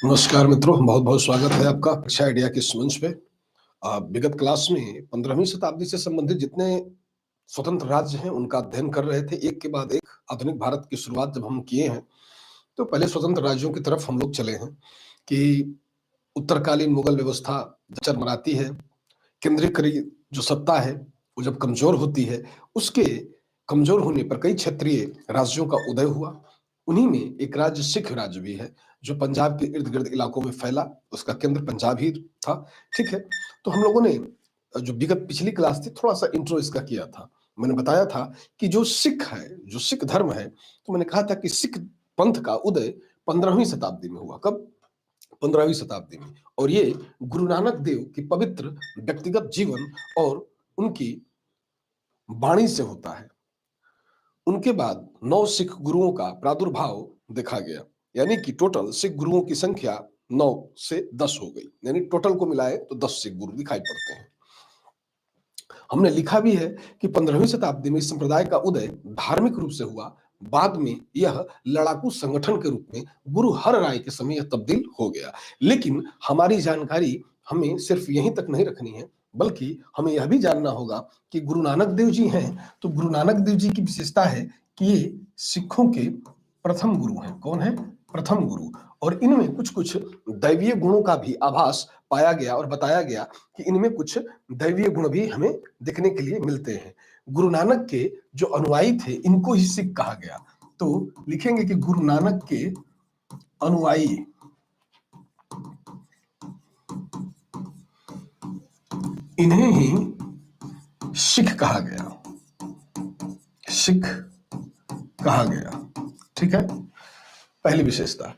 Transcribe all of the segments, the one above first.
नमस्कार मित्रों, बहुत बहुत स्वागत है आपका शिक्षा आइडिया के इस मंच पे। विगत क्लास में 15वीं शताब्दी से संबंधित जितने स्वतंत्र राज्य हैं उनका अध्ययन कर रहे थे। एक के बाद एक आधुनिक भारत की शुरुआत जब हम किए हैं तो पहले स्वतंत्र राज्यों की तरफ हम लोग चले हैं कि उत्तरकालीन मुगल व्यवस्था चरमराती है, केंद्रीकृत जो सत्ता है वो जब कमजोर होती है, उसके कमजोर होने पर कई क्षेत्रीय राज्यों का उदय हुआ। उन्हीं में एक राज्य सिख राज्य भी है जो पंजाब के इर्द गिर्द इलाकों में फैला। उसका केंद्र पंजाब ही था। ठीक है, तो हम लोगों ने जो विगत पिछली क्लास थी थोड़ा सा इंट्रो इसका किया था। मैंने बताया था कि जो सिख है, जो सिख धर्म है, तो मैंने कहा था कि सिख पंथ का उदय 15वीं शताब्दी में हुआ। कब? 15वीं शताब्दी में। और ये गुरु नानक देव की पवित्र व्यक्तिगत जीवन और उनकी वाणी से होता है। उनके बाद 9 सिख गुरुओं का प्रादुर्भाव देखा गया, यानी कि टोटल सिख गुरुओं की संख्या 9 से 10 हो गई, यानी टोटल को मिलाए तो 10 सिख गुरु दिखाई पड़ते हैं। हमने लिखा भी है कि 15वीं शताब्दी में इस संप्रदाय का उदय धार्मिक रूप से हुआ। बाद में यह लड़ाकू संगठन के रूप में गुरु हर राय के समय यह तब्दील हो गया। लेकिन हमारी जानकारी हमें सिर्फ यहीं तक नहीं रखनी है, बल्कि हमें यह भी जानना होगा कि गुरु नानक देव जी हैं, तो गुरु नानक देव जी की विशेषता है कि ये सिखों के प्रथम गुरु हैं। कौन है? प्रथम गुरु। और इनमें कुछ कुछ दैवीय गुणों का भी आभास पाया गया और बताया गया कि इनमें कुछ दैवीय गुण भी हमें देखने के लिए मिलते हैं। गुरु नानक के जो अनुयायी थे इनको ही सिख कहा गया। तो लिखेंगे कि गुरु नानक के अनुयायी इन्हें ही सिख कहा गया। सिख कहा गया। ठीक है, पहली विशेषता,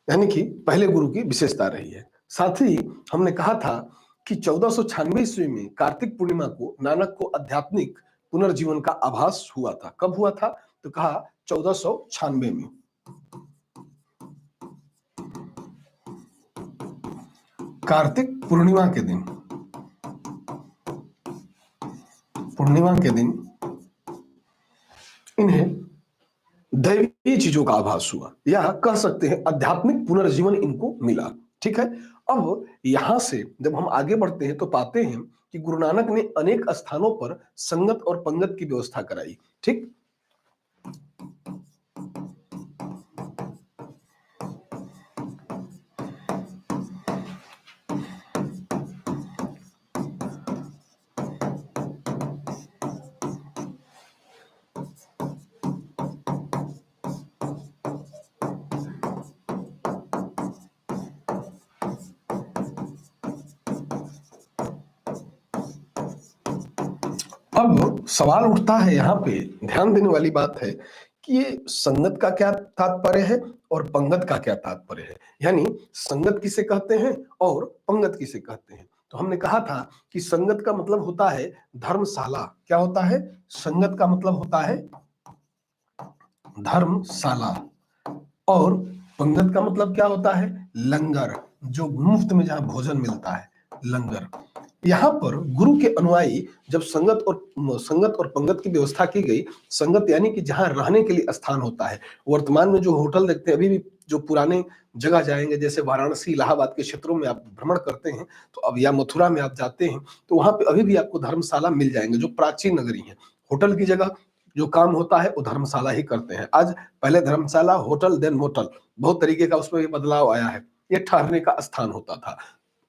यानी कि पहले गुरु की विशेषता रही है। साथ ही हमने कहा था कि 1496 ईस्वी में कार्तिक पूर्णिमा को नानक को आध्यात्मिक पुनर्जीवन का आभास हुआ था। कब हुआ था? तो कहा 1496 में। कार्तिक पूर्णिमा के दिन, पूर्णिमा के दिन इन्हें दैवीय चीजों का आभास हुआ, या कह सकते हैं आध्यात्मिक पुनर्जीवन इनको मिला। ठीक है, अब यहां से जब हम आगे बढ़ते हैं तो पाते हैं कि गुरु नानक ने अनेक स्थानों पर संगत और पंगत की व्यवस्था कराई। ठीक, अब सवाल उठता है, यहाँ पे ध्यान देने वाली बात है कि ये संगत का क्या तात्पर्य है और पंगत का क्या तात्पर्य है, यानी संगत किसे कहते हैं और पंगत किसे कहते हैं। तो हमने कहा था कि संगत का मतलब होता है धर्मशाला। क्या होता है? संगत का मतलब होता है धर्मशाला। और पंगत का मतलब क्या होता है? लंगर, जो मुफ्त में जहां भोजन मिलता है, लंगर। यहाँ पर गुरु के अनुयायी जब संगत और पंगत की व्यवस्था की गई। संगत यानी कि जहां रहने के लिए स्थान होता है। वर्तमान में जो होटल देखते हैं, अभी भी जो पुराने जगह जाएंगे, जैसे वाराणसी इलाहाबाद के क्षेत्रों में आप भ्रमण करते हैं तो अब, या मथुरा में आप जाते हैं तो वहां पे अभी भी आपको धर्मशाला मिल जाएंगे, जो प्राचीन नगरी है। होटल की जगह जो काम होता है वो धर्मशाला ही करते हैं आज। पहले धर्मशाला, होटल, देन मोटल, बहुत तरीके का उसमें भी बदलाव आया है। ये ठहरने का स्थान होता था।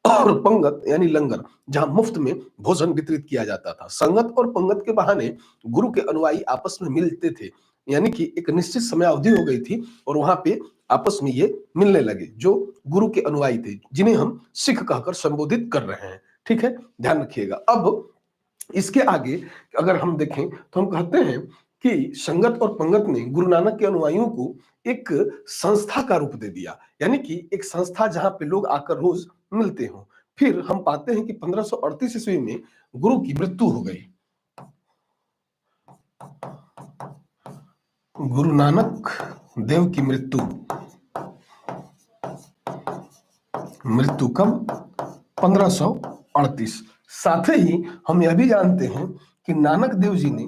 और पंगत यानी लंगर, जहां मुफ्त में भोजन वितरित किया जाता था। संगत और पंगत के बहाने गुरु के अनुयायी आपस में मिलते थे, यानी कि एक निश्चित समय अवधि हो गई थी और वहां पे आपस में ये मिलने लगे, जो गुरु के अनुयायी थे, जिन्हें हम सिख कहकर संबोधित कर रहे हैं। ठीक है, ध्यान रखिएगा। अब इसके आगे अगर हम देखें तो हम कहते हैं कि संगत और पंगत ने गुरु नानक के अनुयायियों को एक संस्था का रूप दे दिया, यानी कि एक संस्था जहां पे लोग आकर रोज मिलते हों। फिर हम पाते हैं कि 1538 ईस्वी में गुरु की मृत्यु हो गई। गुरु नानक देव की मृत्यु, मृत्यु कब? 1538। साथ ही हम यह भी जानते हैं कि नानक देव जी ने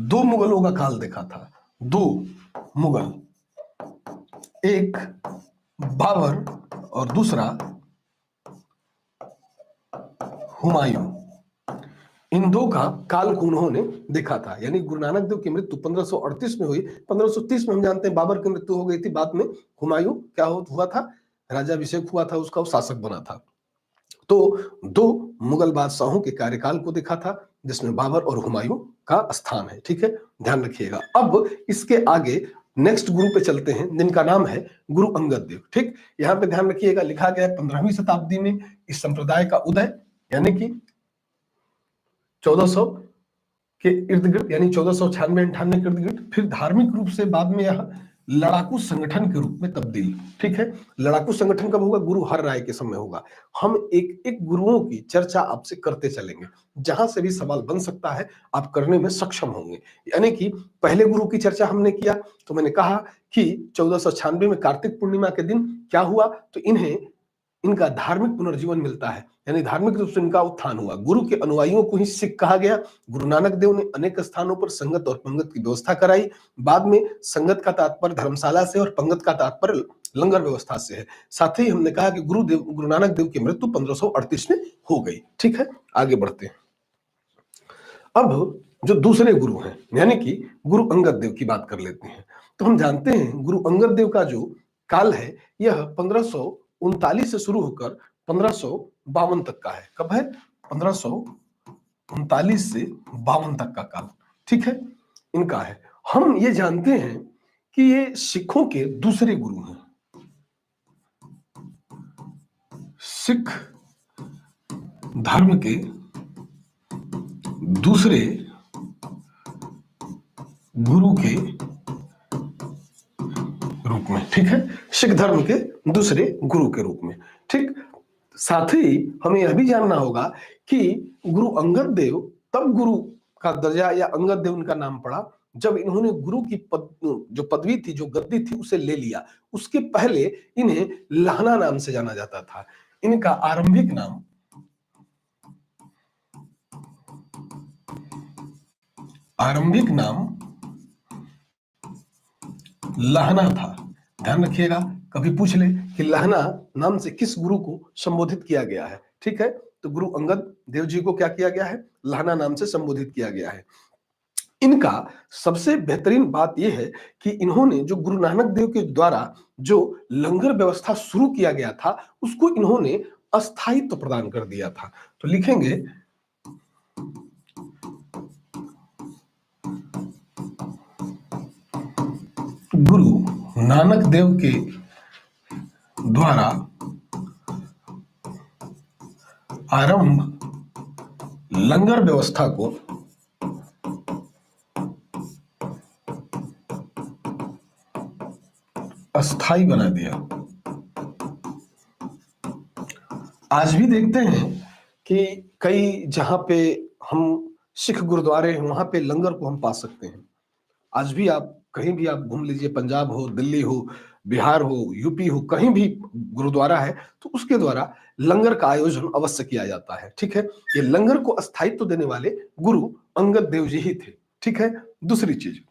2 मुगलों का काल देखा था। 2 मुगल, एक बाबर और दूसरा हुमायूं, इन दो का काल को उन्होंने देखा था। यानी गुरु नानक देव की मृत्यु 1538 में हुई। 1530 में हम जानते हैं बाबर की मृत्यु हो गई थी। बाद में हुमायूं क्या हुआ था, राजाभिषेक हुआ था उसका, वो शासक बना था। तो दो मुगल बादशाहों के कार्यकाल को देखा था, जिसमें बाबर और हुमायूं का स्थान है। ठीक है, ध्यान रखिएगा। अब इसके आगे नेक्स्ट गुरु पे चलते हैं, जिनका नाम है गुरु अंगद देव। ठीक, यहां पे ध्यान रखिएगा, लिखा गया है 15वीं शताब्दी में इस संप्रदाय का उदय, यानी कि 1400 के इर्द गिर्द, यानी 1496-98 के इर्द गिर्द। फिर धार्मिक रूप से बाद में यह लड़ाकू संगठन के रूप में तब्दील। ठीक है, लड़ाकू संगठन कब होगा, गुरु हर राय के समय होगा। हम एक एक गुरुओं की चर्चा आपसे करते चलेंगे, जहां से भी सवाल बन सकता है आप करने में सक्षम होंगे। यानी कि पहले गुरु की चर्चा हमने किया तो मैंने कहा कि 1496 में कार्तिक पूर्णिमा के दिन क्या हुआ, तो इनका धार्मिक पुनर्जीवन मिलता है, यानी धार्मिक रूप से इनका उत्थान हुआ। गुरु के अनुयायियों को ही सिख कहा गया। गुरु नानक देव ने अनेक स्थानों पर संगत और पंगत की व्यवस्था कराई। बाद में संगत का तात्पर्य धर्मशाला से और पंगत का तात्पर्य लंगर व्यवस्था से है। साथ ही हमने कहा कि गुरु नानक देव की मृत्यु 1538 में हो गई। ठीक है, आगे बढ़ते हैं। अब जो दूसरे गुरु हैं, यानी कि गुरु अंगद देव की बात कर लेते हैं। तो हम जानते हैं गुरु अंगद देव का जो काल है, यह 1539 से शुरू होकर 1552 तक का है। कब है, 1539 से 52 तक का काल। ठीक है, इनका है। हम ये जानते हैं कि ये सिखों के दूसरे गुरु हैं। सिख धर्म के दूसरे गुरु के रूप में। ठीक है, सिख धर्म के दूसरे गुरु के रूप में। ठीक, साथ ही हमें यह भी जानना होगा कि गुरु अंगद देव तब गुरु का दर्जा या अंगद देव उनका नाम पड़ा जब इन्होंने गुरु की जो पदवी थी, जो गद्दी थी, उसे ले लिया। उसके पहले इन्हें लहना नाम से जाना जाता था। इनका आरंभिक नाम लहना था। ध्यान रखिएगा, कभी पूछ ले कि लहना नाम से किस गुरु को संबोधित किया गया है। ठीक है, तो गुरु अंगद देव जी को क्या किया गया है, लहना नाम से संबोधित किया गया है। इनका सबसे बेहतरीन बात यह है कि इन्होंने जो गुरु नानक देव के द्वारा जो लंगर व्यवस्था शुरू किया गया था, उसको इन्होंने अस्थायित्व प्रदान कर दिया था। तो लिखेंगे गुरु नानक देव के द्वारा आरंभ लंगर व्यवस्था को अस्थाई बना दिया। आज भी देखते हैं कि कई जहां पे हम सिख गुरुद्वारे हैं, वहां पे लंगर को हम पा सकते हैं। आज भी आप कहीं भी आप घूम लीजिए, पंजाब हो, दिल्ली हो, बिहार हो, यूपी हो, कहीं भी गुरुद्वारा है तो उसके द्वारा लंगर का आयोजन अवश्य किया जाता है। ठीक है, ये लंगर को अस्थायित्व देने वाले गुरु अंगद देव जी ही थे। ठीक है, दूसरी चीज,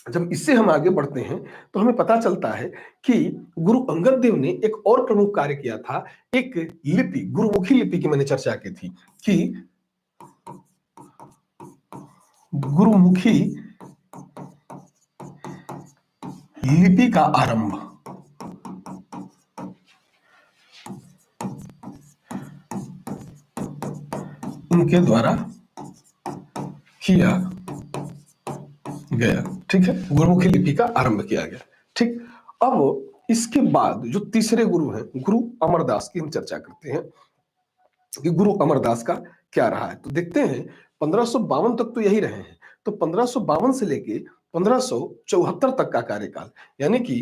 जब इससे हम आगे बढ़ते हैं तो हमें पता चलता है कि गुरु अंगद देव ने एक और प्रमुख कार्य किया था। एक लिपि, गुरुमुखी लिपि की मैंने चर्चा की थी कि गुरुमुखी लिपि का आरंभ उनके द्वारा किया गया। ठीक है, गुरुमुखी लिपि का आरंभ किया गया। ठीक, अब इसके बाद जो तीसरे गुरु हैं, गुरु अमरदास की हम चर्चा करते हैं कि गुरु अमरदास का क्या रहा है। तो देखते हैं 1552 तक तो यही रहे हैं। तो 1552 से लेके 1574 तक का कार्यकाल, यानी कि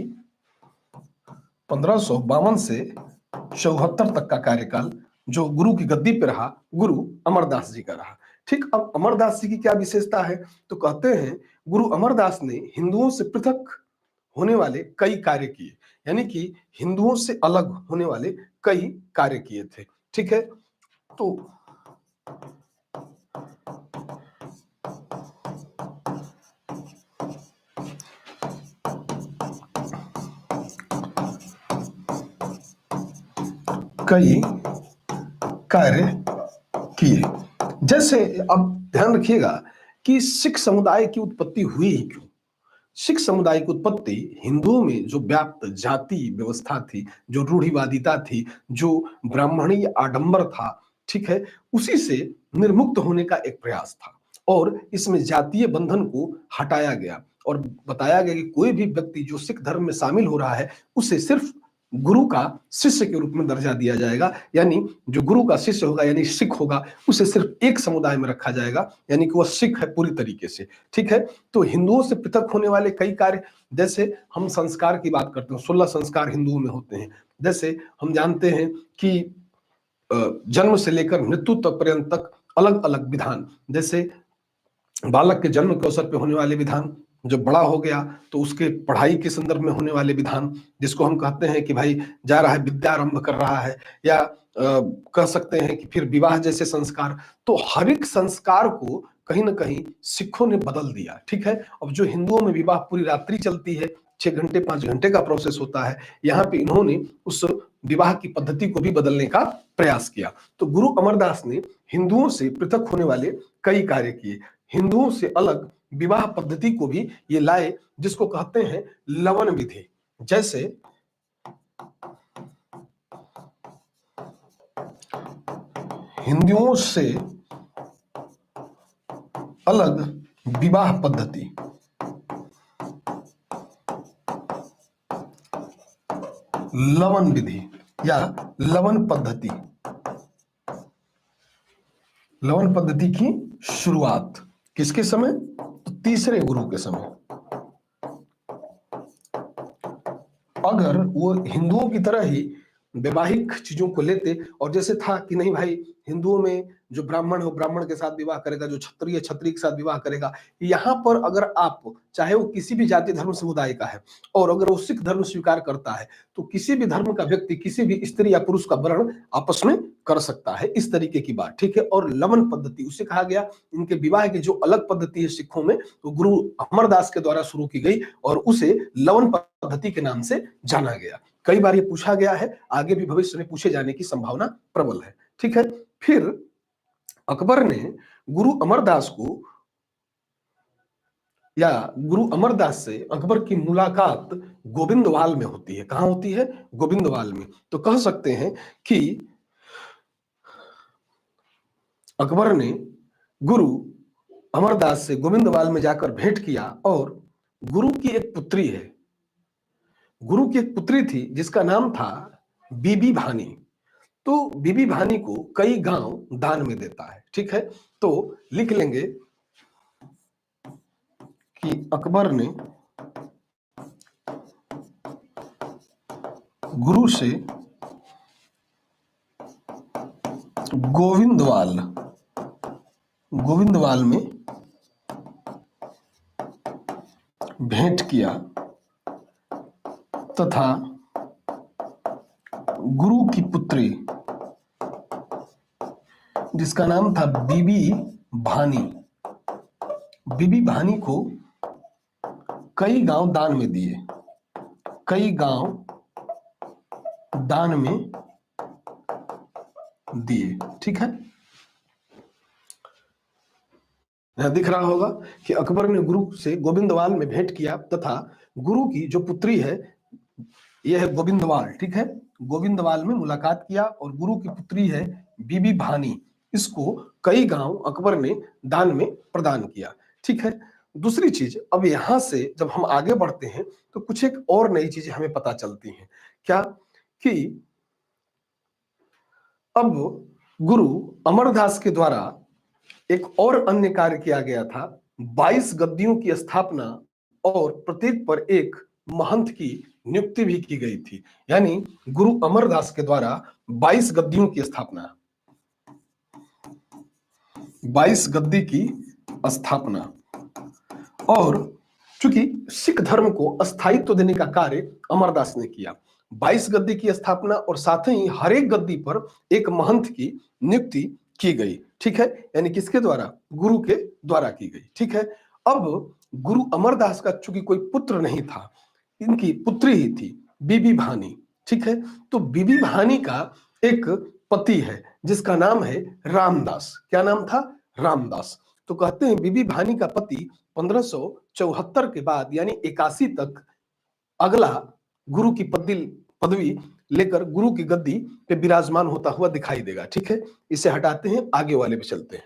1552 से 74 तक का कार्यकाल जो गुरु की गद्दी पे रहा, गुरु अमरदास जी का रहा। ठीक, अब अमरदास जी की क्या विशेषता है, तो कहते हैं गुरु अमरदास ने हिंदुओं से पृथक होने वाले कई कार्य किए, यानी कि हिंदुओं से अलग होने वाले कई कार्य किए थे। ठीक है, तो कई कार्य किए। जैसे अब ध्यान रखिएगा कि सिख समुदाय की उत्पत्ति हुई ही क्यों। सिख समुदाय की उत्पत्ति हिंदुओं में जो व्याप्त जाति व्यवस्था थी, जो रूढ़िवादिता थी, जो ब्राह्मणीय आडंबर था, ठीक है, उसी से निर्मुक्त होने का एक प्रयास था। और इसमें जातीय बंधन को हटाया गया और बताया गया कि कोई भी व्यक्ति जो सिख धर्म में शामिल हो रहा है उसे सिर्फ गुरु का शिष्य के रूप में दर्जा दिया जाएगा। यानी जो गुरु का शिष्य होगा यानी सिख होगा, उसे सिर्फ एक समुदाय में रखा जाएगा, यानी कि वह सिख है पूरी तरीके से। ठीक है, तो हिंदुओं से पृथक होने वाले कई कार्य, जैसे हम संस्कार की बात करते हैं, 16 संस्कार हिंदुओं में होते हैं। जैसे हम जानते हैं कि जन्म से लेकर मृत्यु तक पर्यंत तक अलग अलग विधान, जैसे बालक के जन्म के अवसर पर होने वाले विधान, जब बड़ा हो गया तो उसके पढ़ाई के संदर्भ में होने वाले विधान, जिसको हम कहते हैं कि भाई जा रहा है, विद्या आरंभ कर रहा है, या कह सकते हैं कि फिर विवाह जैसे संस्कार। तो हर एक संस्कार को कहीं ना कहीं सिखों ने बदल दिया। ठीक है, अब जो हिंदुओं में विवाह पूरी रात्रि चलती है, 6 घंटे 5 घंटे का प्रोसेस होता है, यहाँ पे इन्होंने उस विवाह की पद्धति को भी बदलने का प्रयास किया। तो गुरु अमरदास ने हिंदुओं से पृथक होने वाले कई कार्य किए। हिंदुओं से अलग विवाह पद्धति को भी ये लाए, जिसको कहते हैं लवन विधि। जैसे हिंदुओं से अलग विवाह पद्धति, लवन विधि या लवन पद्धति। लवन पद्धति की शुरुआत किसके समय? तो तीसरे गुरु के समय। अगर वो हिंदुओं की तरह ही वैवाहिक चीजों को लेते, और जैसे था कि नहीं भाई हिंदुओं में जो ब्राह्मण हो ब्राह्मण के साथ विवाह करेगा, जो क्षत्रिय क्षत्रिय के साथ विवाह करेगा, यहाँ पर अगर आप चाहे वो किसी भी जाति धर्म समुदाय का है और अगर वो सिख धर्म स्वीकार करता है तो किसी भी धर्म का व्यक्ति किसी भी स्त्री या पुरुष का वर्ण आपस में कर सकता है, इस तरीके की बात। ठीक है, और लवन पद्धति उसे कहा गया। इनके विवाह की जो अलग पद्धति है सिखों में, तो गुरु अमरदास के द्वारा शुरू की गई और उसे लवन पद्धति के नाम से जाना गया। कई बार ये पूछा गया है, आगे भी भविष्य में पूछे जाने की संभावना प्रबल है। ठीक है, फिर अकबर ने गुरु अमरदास को या गुरु अमरदास से अकबर की मुलाकात गोविंदवाल में होती है। कहां होती है? गोविंदवाल में। तो कह सकते हैं कि अकबर ने गुरु अमरदास से गोविंदवाल में जाकर भेंट किया और गुरु की एक पुत्री है, गुरु की एक पुत्री थी जिसका नाम था बीबी भानी। तो बीबी भानी को कई गांव दान में देता है। ठीक है, तो लिख लेंगे कि अकबर ने गुरु से गोविंदवाल में भेंट किया तथा गुरु की पुत्री जिसका नाम था बीबी भानी को कई गांव दान में दिए, कई गांव दान में दिए। ठीक है, यहां दिख रहा होगा कि अकबर ने गुरु से गोविंदवाल में भेंट किया तथा गुरु की जो पुत्री है यह है गोविंदवाल। ठीक है, गोविंदवाल में मुलाकात किया और गुरु की पुत्री है बीबी भानी, इसको कई गांव अकबर ने दान में प्रदान किया। ठीक है, दूसरी चीज, अब यहां से जब हम आगे बढ़ते हैं तो कुछ एक और नई चीजें हमें पता चलती हैं। क्या? कि अब गुरु अमरदास के द्वारा एक और अन्य कार्य किया गया था, 22 गद्दियों की स्थापना और प्रत्येक पर एक महंत की नियुक्ति भी की गई थी। यानी गुरु अमरदास के द्वारा 22 गद्दियों की स्थापना, 22 गद्दी की स्थापना, और चूंकि सिख धर्म को स्थायित्व देने का कार्य अमरदास ने किया, 22 गद्दी की स्थापना और साथ ही हर एक गद्दी पर एक महंत की नियुक्ति की गई। ठीक है, यानी किसके द्वारा? गुरु के द्वारा की गई। ठीक है, अब गुरु अमरदास का चूंकि कोई पुत्र नहीं था, इनकी पुत्री ही थी बीबी भानी। ठीक है, तो बीबी भानी का एक पति है जिसका नाम है रामदास। क्या नाम था? रामदास। तो कहते हैं बीबी भानी का पति 1574 के बाद यानी 81 तक अगला गुरु की पदवी लेकर गुरु की गद्दी पे विराजमान होता हुआ दिखाई देगा। ठीक है, इसे हटाते हैं, आगे वाले पे चलते हैं।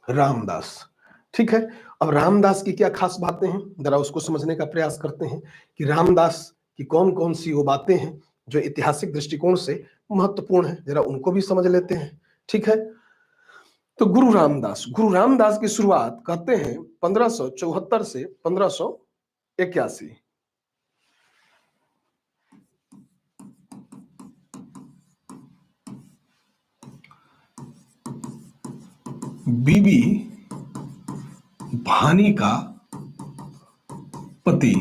रामदास। ठीक है, अब रामदास की क्या खास बातें हैं, जरा उसको समझने का प्रयास करते हैं कि रामदास की कौन कौन सी वो बातें हैं जो ऐतिहासिक दृष्टिकोण से महत्वपूर्ण है, जरा उनको भी समझ लेते हैं। ठीक है, तो गुरु रामदास की शुरुआत कहते हैं 1574 से 1581। बीबी भानी का पति,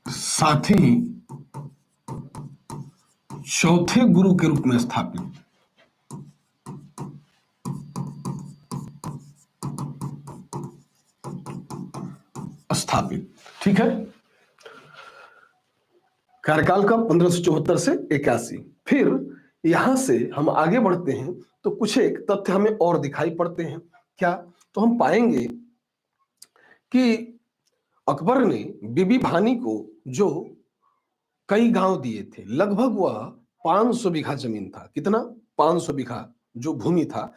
साथ ही चौथे गुरु के रूप में स्थापित। ठीक है, कार्यकाल का 1574 से 81। फिर यहां से हम आगे बढ़ते हैं तो कुछ एक तथ्य हमें और दिखाई पड़ते हैं। क्या? तो हम पाएंगे कि अकबर ने बीबी भानी को जो कई गांव दिए थे, लगभग वह 500 बीघा जमीन था। कितना? 500 बीघा जो भूमि था,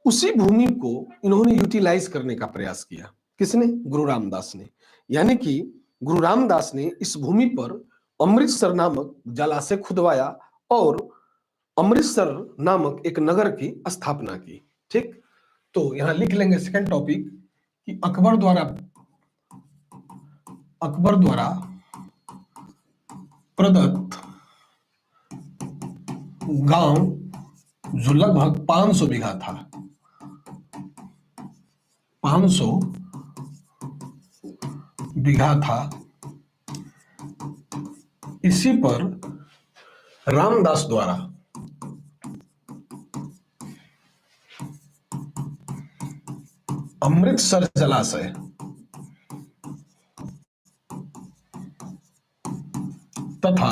उसी भूमि को इन्होंने यूटिलाइज करने का प्रयास किया। किसने? गुरु रामदास ने। यानी कि गुरु रामदास ने इस भूमि पर अमृतसर नामक जलाशय खुदवाया और अमृतसर नामक एक नगर की स्थापना की। ठीक, तो यहां लिख लेंगे सेकंड टॉपिक कि अकबर द्वारा प्रदत्त गांव जो लगभग 500 बीघा था, 500 बीघा था, इसी पर रामदास द्वारा अमृतसर जलाशय तथा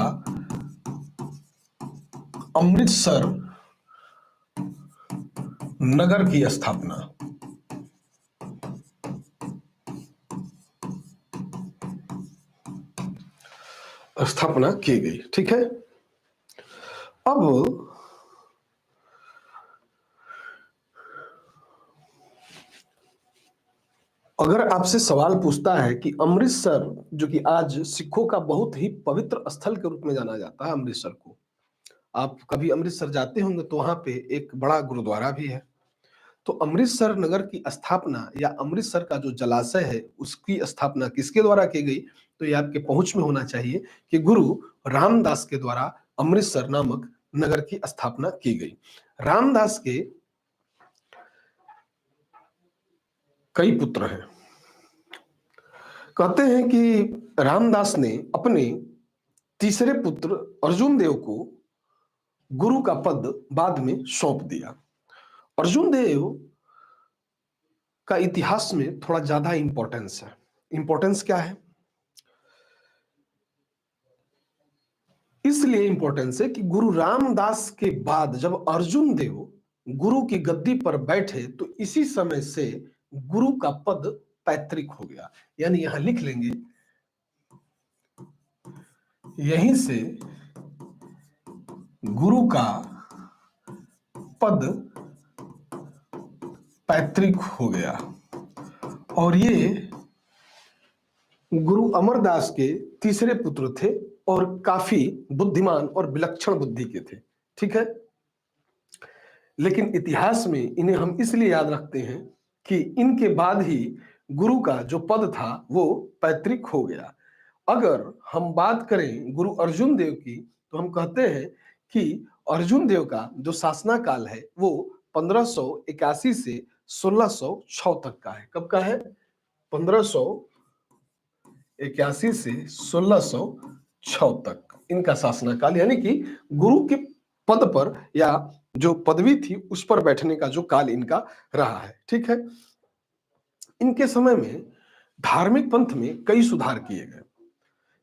अमृतसर नगर की स्थापना की गई। ठीक है, अब अगर आपसे सवाल पूछता है कि अमृतसर, जो कि आज सिखों का बहुत ही पवित्र स्थल के रूप में जाना जाता है, अमृतसर को, आप कभी अमृतसर जाते होंगे तो वहां पे एक बड़ा गुरुद्वारा भी है। तो अमृतसर नगर की स्थापना या अमृतसर का जो जलाशय है उसकी स्थापना किसके द्वारा की गई? तो ये आपके पहुंच में होना चाहिए कि गुरु रामदास के द्वारा अमृतसर नामक नगर की स्थापना की गई। रामदास के कई पुत्र हैं। कहते हैं कि रामदास ने अपने तीसरे पुत्र अर्जुन देव को गुरु का पद बाद में सौंप दिया। अर्जुन देव का इतिहास में थोड़ा ज्यादा इंपॉर्टेंस है। इंपॉर्टेंस क्या है? इसलिए इंपॉर्टेंस है कि गुरु रामदास के बाद जब अर्जुन देव गुरु की गद्दी पर बैठे तो इसी समय से गुरु का पद पैतृक हो गया। यानी यहां लिख लेंगे, यहीं से गुरु का पद पैतृक हो गया। और ये गुरु अमरदास के तीसरे पुत्र थे और काफी बुद्धिमान और विलक्षण बुद्धि के थे। ठीक है, लेकिन इतिहास में इन्हें हम इसलिए याद रखते हैं कि इनके बाद ही गुरु का जो पद था वो पैतृक हो गया। अगर हम बात करें गुरु अर्जुन देव की तो हम कहते हैं कि अर्जुन देव का जो शासना काल है वो 1581 से 1606 तक का है। कब का है? 1581 से 1606 तक इनका शासना काल, यानी कि गुरु के पद पर या जो पदवी थी उस पर बैठने का जो काल इनका रहा है। ठीक है, इनके समय में धार्मिक पंथ में कई सुधार किए गए।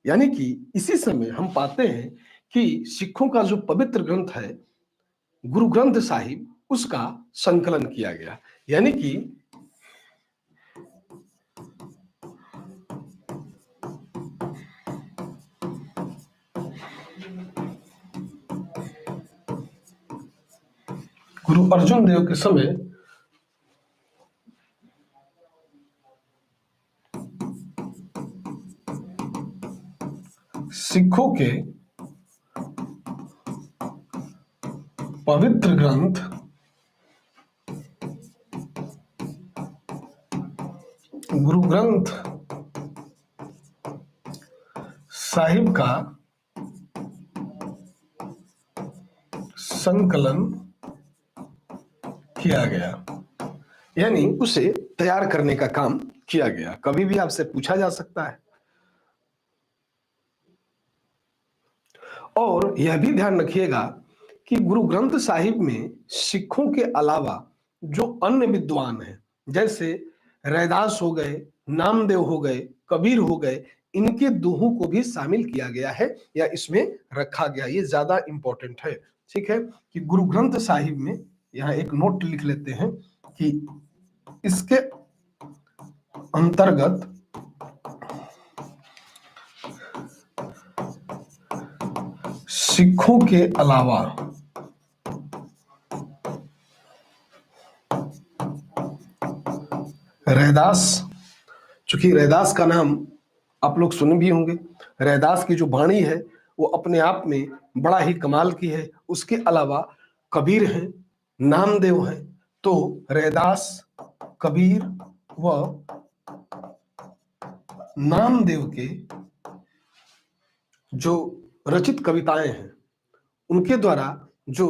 यानी कि इसी समय हम पाते हैं कि सिखों का जो पवित्र ग्रंथ है गुरु ग्रंथ साहिब, उसका संकलन किया गया। यानी कि गुरु अर्जुन देव के समय सिखों के पवित्र ग्रंथ गुरु ग्रंथ साहिब का संकलन किया गया, यानी उसे तैयार करने का काम किया गया। कभी भी आपसे पूछा जा सकता है। और यह भी ध्यान रखिएगा कि गुरु ग्रंथ साहिब में सिखों के अलावा जो अन्य विद्वान हैं, जैसे रैदास हो गए, नामदेव हो गए, कबीर हो गए, इनके दोहों को भी शामिल किया गया है या इसमें रखा गया। ये ज्यादा इंपॉर्टेंट है। ठीक है, कि गुरु ग्रंथ साहिब में, यहाँ एक नोट लिख लेते हैं कि इसके अंतर्गत सिखों के अलावा रैदास, चूंकि रैदास का नाम आप लोग सुने भी होंगे, रैदास की जो वाणी है वो अपने आप में बड़ा ही कमाल की है। उसके अलावा कबीर हैं, नामदेव हैं, तो रैदास, कबीर व नामदेव के जो रचित कविताएं हैं, उनके द्वारा जो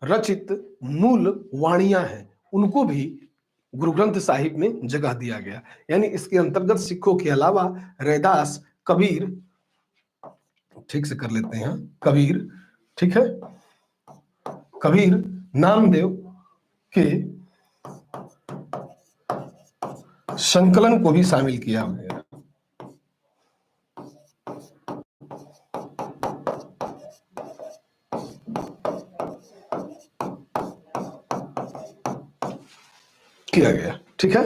रचित मूल वाणियां हैं, उनको भी गुरु ग्रंथ साहिब में जगह दिया गया। यानी इसके अंतर्गत सिखों के अलावा रैदास, कबीर, ठीक से कर लेते हैं, कबीर, ठीक है, कबीर, नामदेव के संकलन को भी शामिल किया गया। ठीक है।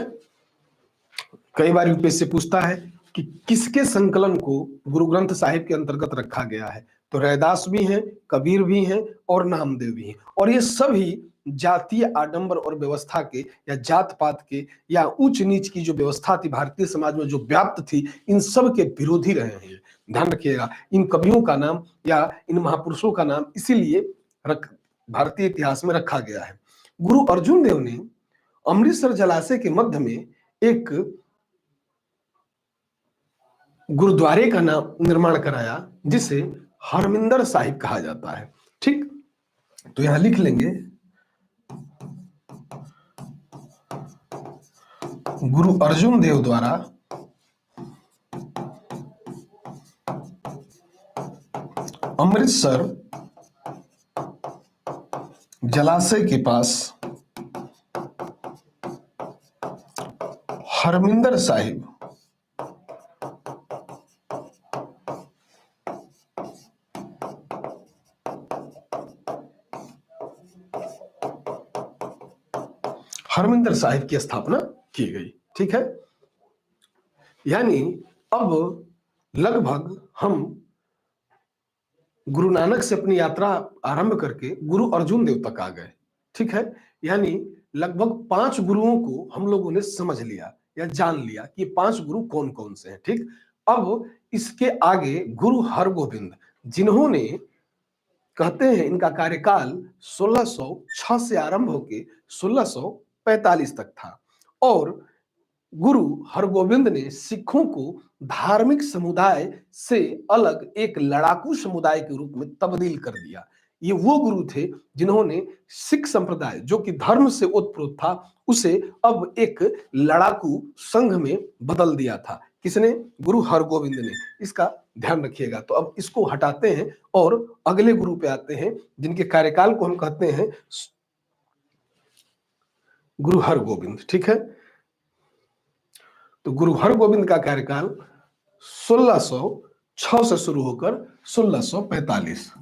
कई बार यूपीएससी पूछता है कि किसके संकलन को गुरु ग्रंथ साहिब के अंतर्गत रखा गया है, तो रैदास भी हैं, कबीर भी हैं और नामदेव भी हैं। और ये सभी जातीय आडंबर और व्यवस्था के या जात पात के या उच्च नीच की जो व्यवस्था थी भारतीय समाज में जो व्याप्त थी, इन सब के विरोधी रहे हैं। ध्यान रखिएगा, इन कवियों का नाम या इन महापुरुषों का नाम इसीलिए भारतीय इतिहास में रखा गया है। गुरु अर्जुन देव ने अमृतसर जलाशय के मध्य में एक गुरुद्वारे का नाम निर्माण कराया, जिसे हरमिंदर साहिब कहा जाता है। ठीक, तो यहां लिख लेंगे गुरु अर्जुन देव द्वारा अमृतसर जलाशय के पास हरमिंदर साहिब हरमिंदर साहिब की स्थापना की गई। ठीक है, यानी अब लगभग हम गुरु नानक से अपनी यात्रा आरंभ करके गुरु अर्जुन देव तक आ गए। ठीक है, यानी लगभग 5 गुरुओं को हम लोगों ने समझ लिया या जान लिया कि 5 गुरु कौन कौन से हैं। ठीक, अब इसके आगे गुरु हरगोविंद, जिन्होंने, कहते हैं इनका कार्यकाल 1606 से आरंभ होकर 1645 तक था, और गुरु हरगोविंद ने सिखों को धार्मिक समुदाय से अलग एक लड़ाकू समुदाय के रूप में तब्दील कर दिया। ये वो गुरु थे जिन्होंने सिख संप्रदाय, जो कि धर्म से ओतप्रोत था, उसे अब एक लड़ाकू संघ में बदल दिया था। किसने? गुरु हरगोविंद ने। इसका ध्यान रखिएगा। तो अब इसको हटाते हैं और अगले गुरु पे आते हैं, जिनके कार्यकाल को हम कहते हैं गुरु हरगोविंद। ठीक है, तो गुरु हरगोविंद का कार्यकाल 1600 1606 से शुरू होकर 1645।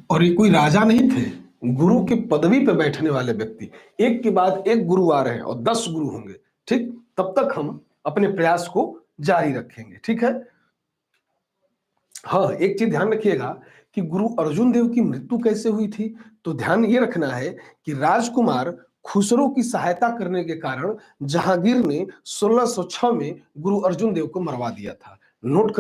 और ये कोई राजा नहीं थे, गुरु की पदवी पे बैठने वाले व्यक्ति। एक के बाद एक गुरु आ रहे हैं और 10 गुरु होंगे, ठीक। तब तक हम अपने प्रयास को जारी रखेंगे, ठीक है। हाँ, एक चीज ध्यान रखिएगा कि गुरु अर्जुन देव की मृत्यु कैसे हुई थी। तो ध्यान ये रखना है कि राजकुमार खुसरो की सहायता करने के कारण जहांगीर ने 1606 में गुरु अर्जुन देव को मरवा दिया था। नोट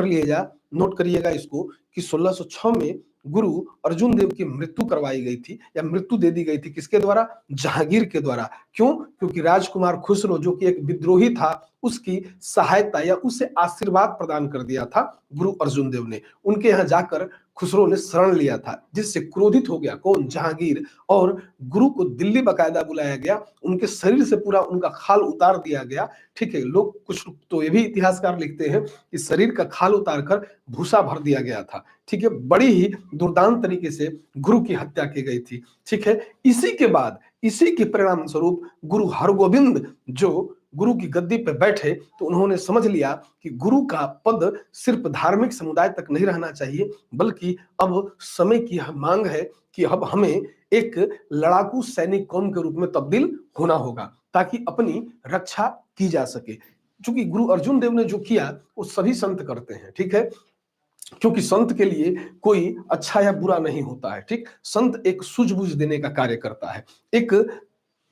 करिएगा इसको कि 1606 में गुरु अर्जुन देव की मृत्यु करवाई गई थी या मृत्यु दे दी गई थी। किसके द्वारा? जहांगीर के द्वारा। क्यों? क्योंकि राजकुमार खुसरो जो कि एक विद्रोही था, उसकी सहायता या उसे आशीर्वाद प्रदान कर दिया था गुरु अर्जुन देव ने। उनके यहां जाकर खुसरो ने शरण लिया था, जिससे क्रोधित हो गया कौन? जहांगीर। और गुरु को दिल्ली बकायदा बुलाया गया, उनके शरीर से पूरा उनका खाल उतार दिया गया, ठीक है। लोग कुछ तो ये भी इतिहासकार लिखते हैं कि शरीर का खाल उतार कर भूसा भर दिया गया था, ठीक है। बड़ी ही दुर्दांत तरीके से गुरु की हत्या की गई थी, ठीक है। इसी के परिणाम स्वरूप गुरु हरगोविंद जो गुरु की गद्दी पर बैठे, तो उन्होंने समझ लिया कि गुरु का पद सिर्फ धार्मिक समुदाय तक नहीं रहना चाहिए, बल्कि अब समय की मांग है कि अब हमें एक लड़ाकू सैनिक कौम के रूप में तब्दील होना होगा, ताकि अपनी रक्षा की जा सके। क्योंकि गुरु अर्जुन देव ने जो किया वो सभी संत करते हैं, ठीक है। क्योंकि संत के लिए कोई अच्छा या बुरा नहीं होता है, ठीक। संत एक सूझबूझ देने का कार्य करता है। एक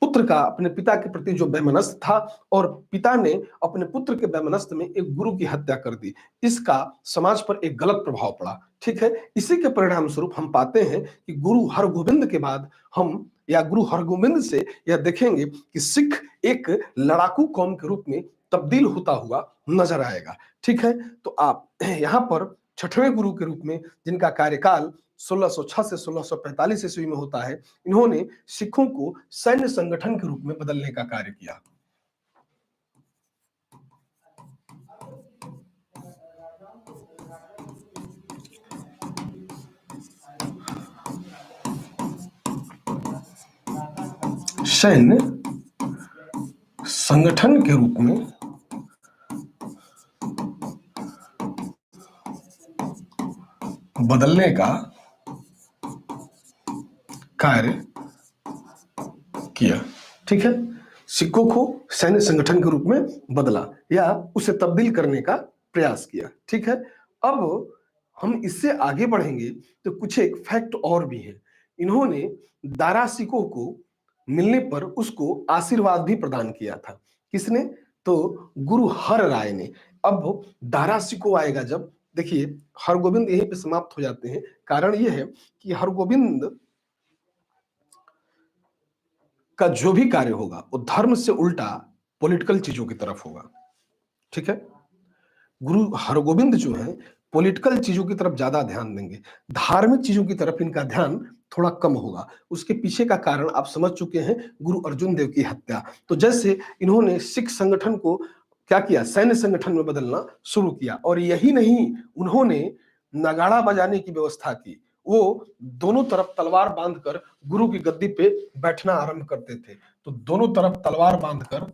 पुत्र का अपने पिता के प्रति जो वैमनस्य था, और पिता ने अपने पुत्र के वैमनस्य में एक गुरु की हत्या कर दी, इसका समाज पर एक गलत प्रभाव पड़ा, ठीक है। इसी के परिणाम स्वरूप हम पाते हैं कि गुरु हरगोविंद के बाद हम या गुरु हरगोविंद से यह देखेंगे कि सिख एक लड़ाकू कौम के रूप में तब्दील होता हुआ नजर आएगा, ठीक है। तो आप यहां पर छठवें गुरु के रूप में, जिनका कार्यकाल 1606 से 1645 ईस्वी में होता है, इन्होंने सिखों को सैन्य संगठन के रूप में बदलने का कार्य किया। सैन्य संगठन के रूप में बदलने का कार्य किया, ठीक है। सिखों को सैन्य संगठन के रूप में बदला या उसे तब्दील करने का प्रयास किया, ठीक है। अब हम इससे आगे बढ़ेंगे तो कुछ एक फैक्ट और भी है। इन्होंने दारा सिकों को मिलने पर उसको आशीर्वाद भी प्रदान किया था। किसने? तो गुरु हर राय ने। अब दारा सिको आएगा जब, देखिए हरगोविंद यहीं पे समाप्त हो जाते हैं। कारण यह है कि हरगोविंद का जो भी कार्य होगा वो धर्म से उल्टा पॉलिटिकल चीजों की तरफ होगा, ठीक है। गुरु हरगोविंद जो है पॉलिटिकल चीजों की तरफ ज्यादा ध्यान देंगे, धार्मिक चीजों की तरफ इनका ध्यान थोड़ा कम होगा। उसके पीछे का कारण आप समझ चुके हैं, गुरु अर्जुन देव की हत्या। तो जैसे इन्होंने सिख संगठन को क्या किया? सैन्य संगठन में बदलना शुरू किया। और यही नहीं, उन्होंने नगाड़ा बजाने की व्यवस्था की। वो दोनों तरफ तलवार बांधकर गुरु की गद्दी पे बैठना आरंभ करते थे। तो दोनों तरफ तलवार बांधकर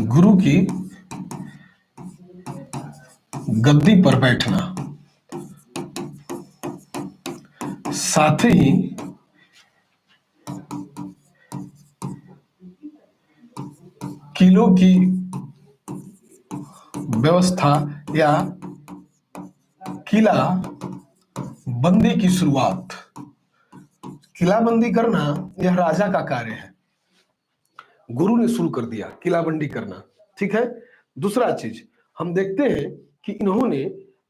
गुरु की गद्दी पर बैठना, साथ ही किलों की व्यवस्था या किला बंदी की शुरुआत। किलाबंदी करना यह राजा का कार्य है, गुरु ने शुरू कर दिया किलाबंदी करना, ठीक है। दूसरा चीज हम देखते हैं कि इन्होंने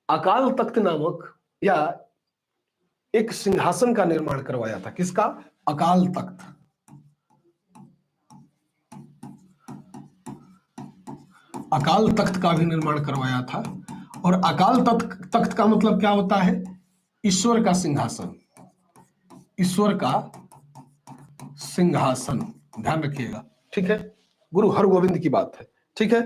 अकाल तख्त नामक या एक सिंहासन का निर्माण करवाया था। किसका? अकाल तख्त। अकाल तख्त का भी निर्माण करवाया था। और अकाल तख्त का मतलब क्या होता है? ईश्वर का सिंहासन, ईश्वर का सिंहासन, ध्यान रखिएगा, ठीक है। गुरु हरगोविंद की बात है, ठीक है।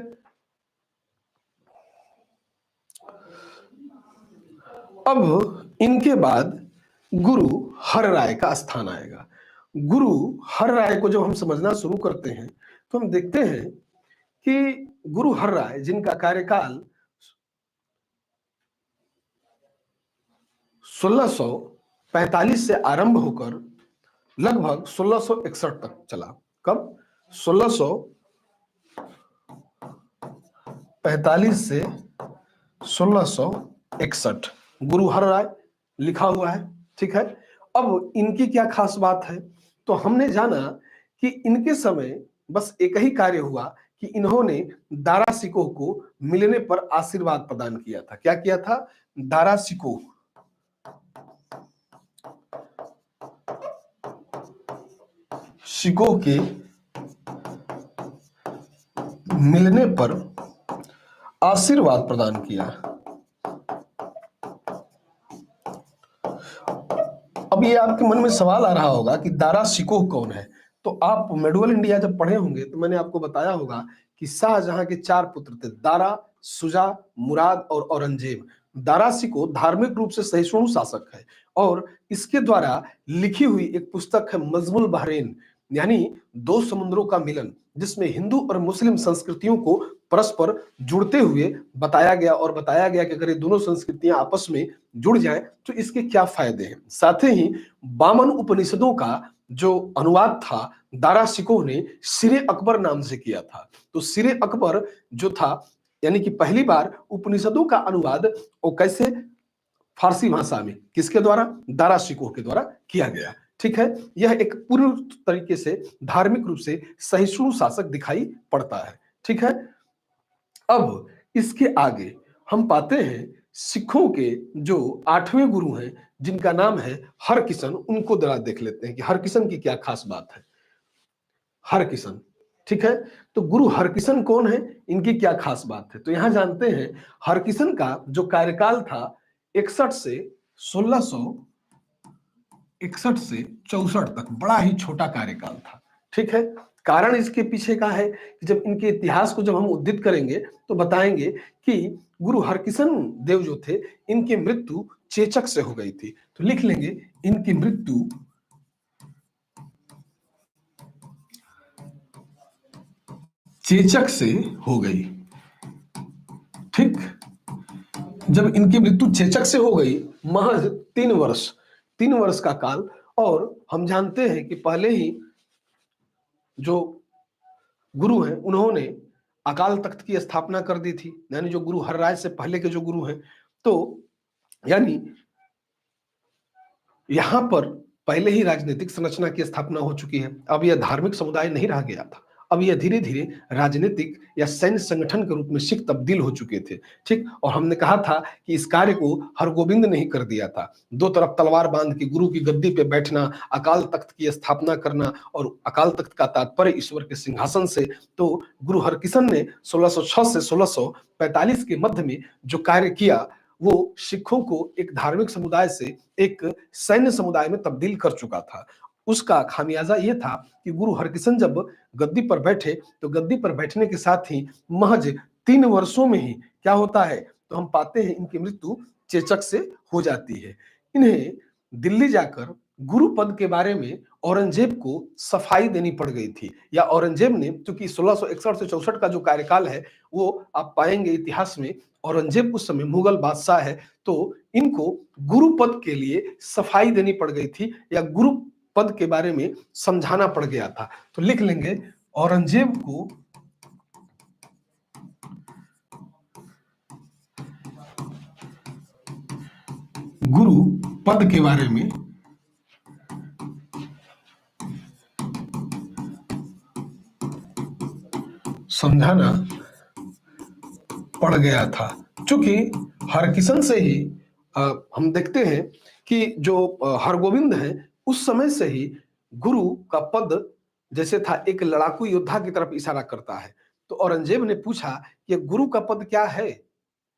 अब इनके बाद गुरु हर राय का स्थान आएगा। गुरु हर राय को जब हम समझना शुरू करते हैं तो हम देखते हैं कि गुरु हर राय जिनका कार्यकाल 1645 से आरंभ होकर लगभग 1661 तक चला। कब? 1645 से 1661 गुरु हर राय लिखा हुआ है। ठीक है, अब इनकी क्या खास बात है? तो हमने जाना कि इनके समय बस एक ही कार्य हुआ कि इन्होंने दारा सिकोह को मिलने पर आशीर्वाद प्रदान किया था। क्या किया था? दारा सिकोह के मिलने पर आशीर्वाद प्रदान किया। अब ये आपके मन में सवाल आ रहा होगा कि दारा सिकोह कौन है? तो आप मेडुअल इंडिया जब पढ़े होंगे तो मैंने आपको बताया होगा कि शाहजहां के 4 पुत्र थे, दारा, शुजा, मुराद और औरंगजेब। दारा सिकोह धार्मिक रूप से सहिष्णु शासक है और इसके द्वारा लिखी हुई एक पुस्तक है मजमुल बहरैन, यानी दो समुद्रों का मिलन, जिसमें हिंदू और मुस्लिम संस्कृतियों को परस्पर जुड़ते हुए बताया गया और बताया गया कि अगर ये दोनों संस्कृतियां आपस में जुड़ जाएं तो इसके क्या फायदे हैं। साथ ही बामन उपनिषदों का जो अनुवाद था दारा सिकोह ने सिरे अकबर नाम से किया था। तो सिरे अकबर जो था, यानी कि पहली बार उपनिषदों का अनुवाद वो कैसे? फारसी भाषा में किसके द्वारा? दारा सिकोह के द्वारा किया गया। ठीक है, यह एक पूर्ण तरीके से धार्मिक रूप से सहिष्णु शासक दिखाई पड़ता है। ठीक है, अब इसके आगे हम पाते हैं सिखों के जो 8वें गुरु हैं जिनका नाम है हरकिशन, उनको जरा देख लेते हैं कि हरकिशन की क्या खास बात है। हरकिशन, ठीक है, तो गुरु हरकिशन कौन है, इनकी क्या खास बात है? तो यहां जानते हैं हरकिशन का जो कार्यकाल था 61 से 1661 से 64 तक, बड़ा ही छोटा कार्यकाल था। ठीक है, कारण इसके पीछे का है कि जब इनके इतिहास को जब हम उद्धृत करेंगे तो बताएंगे कि गुरु हरकिशन देव जो थे इनकी मृत्यु चेचक से हो गई थी। तो लिख लेंगे इनकी मृत्यु चेचक से हो गई। ठीक, जब इनकी मृत्यु चेचक से हो गई, महज 3 वर्ष का काल। और हम जानते हैं कि पहले ही जो गुरु हैं उन्होंने अकाल तख्त की स्थापना कर दी थी, यानी जो गुरु हरराय से पहले के जो गुरु हैं, तो यानी यहां पर पहले ही राजनीतिक संरचना की स्थापना हो चुकी है। अब यह धार्मिक समुदाय नहीं रह गया था, अब यह धीरे धीरे राजनीतिक या सैन्य संगठन के रूप में सिख तब्दील हो चुके थे। ठीक, और हमने कहा था कि इस कार्य को हरगोविंद ने ही कर दिया था। दो तरफ तलवार बांध के गुरु की गद्दी पे बैठना, अकाल तख्त की स्थापना करना, और अकाल तख्त का तात्पर्य ईश्वर के सिंहासन से। तो गुरु हरकिशन ने 1606 से 1645 के मध्य में जो कार्य किया वो सिखों को एक धार्मिक समुदाय से एक सैन्य समुदाय में तब्दील कर चुका था। उसका खामियाजा ये था कि गुरु हरकिशन जब गद्दी पर बैठे तो गद्दी पर बैठने के साथ ही महज 3 वर्षों में ही क्या होता है, तो हम पाते हैं इनकी मृत्यु चेचक से हो जाती है। इन्हें दिल्ली जाकर गुरु पद के बारे में औरंगजेब को सफाई देनी पड़ गई थी, या औरंगजेब ने, क्योंकि 1661 से 64 का जो कार्यकाल है वो आप पाएंगे इतिहास में, औरंगजेब उस समय मुगल बादशाह है, तो इनको गुरु पद के लिए सफाई देनी पड़ गई थी या गुरु पद के बारे में समझाना पड़ गया था। तो लिख लेंगे औरंगजेब को गुरु पद के बारे में समझाना पड़ गया था। चूंकि हरकिशन से ही हम देखते हैं कि जो हरगोविंद है उस समय से ही गुरु का पद जैसे था एक लड़ाकू योद्धा की तरफ इशारा करता है। तो औरंगजेब ने पूछा कि गुरु का पद क्या है,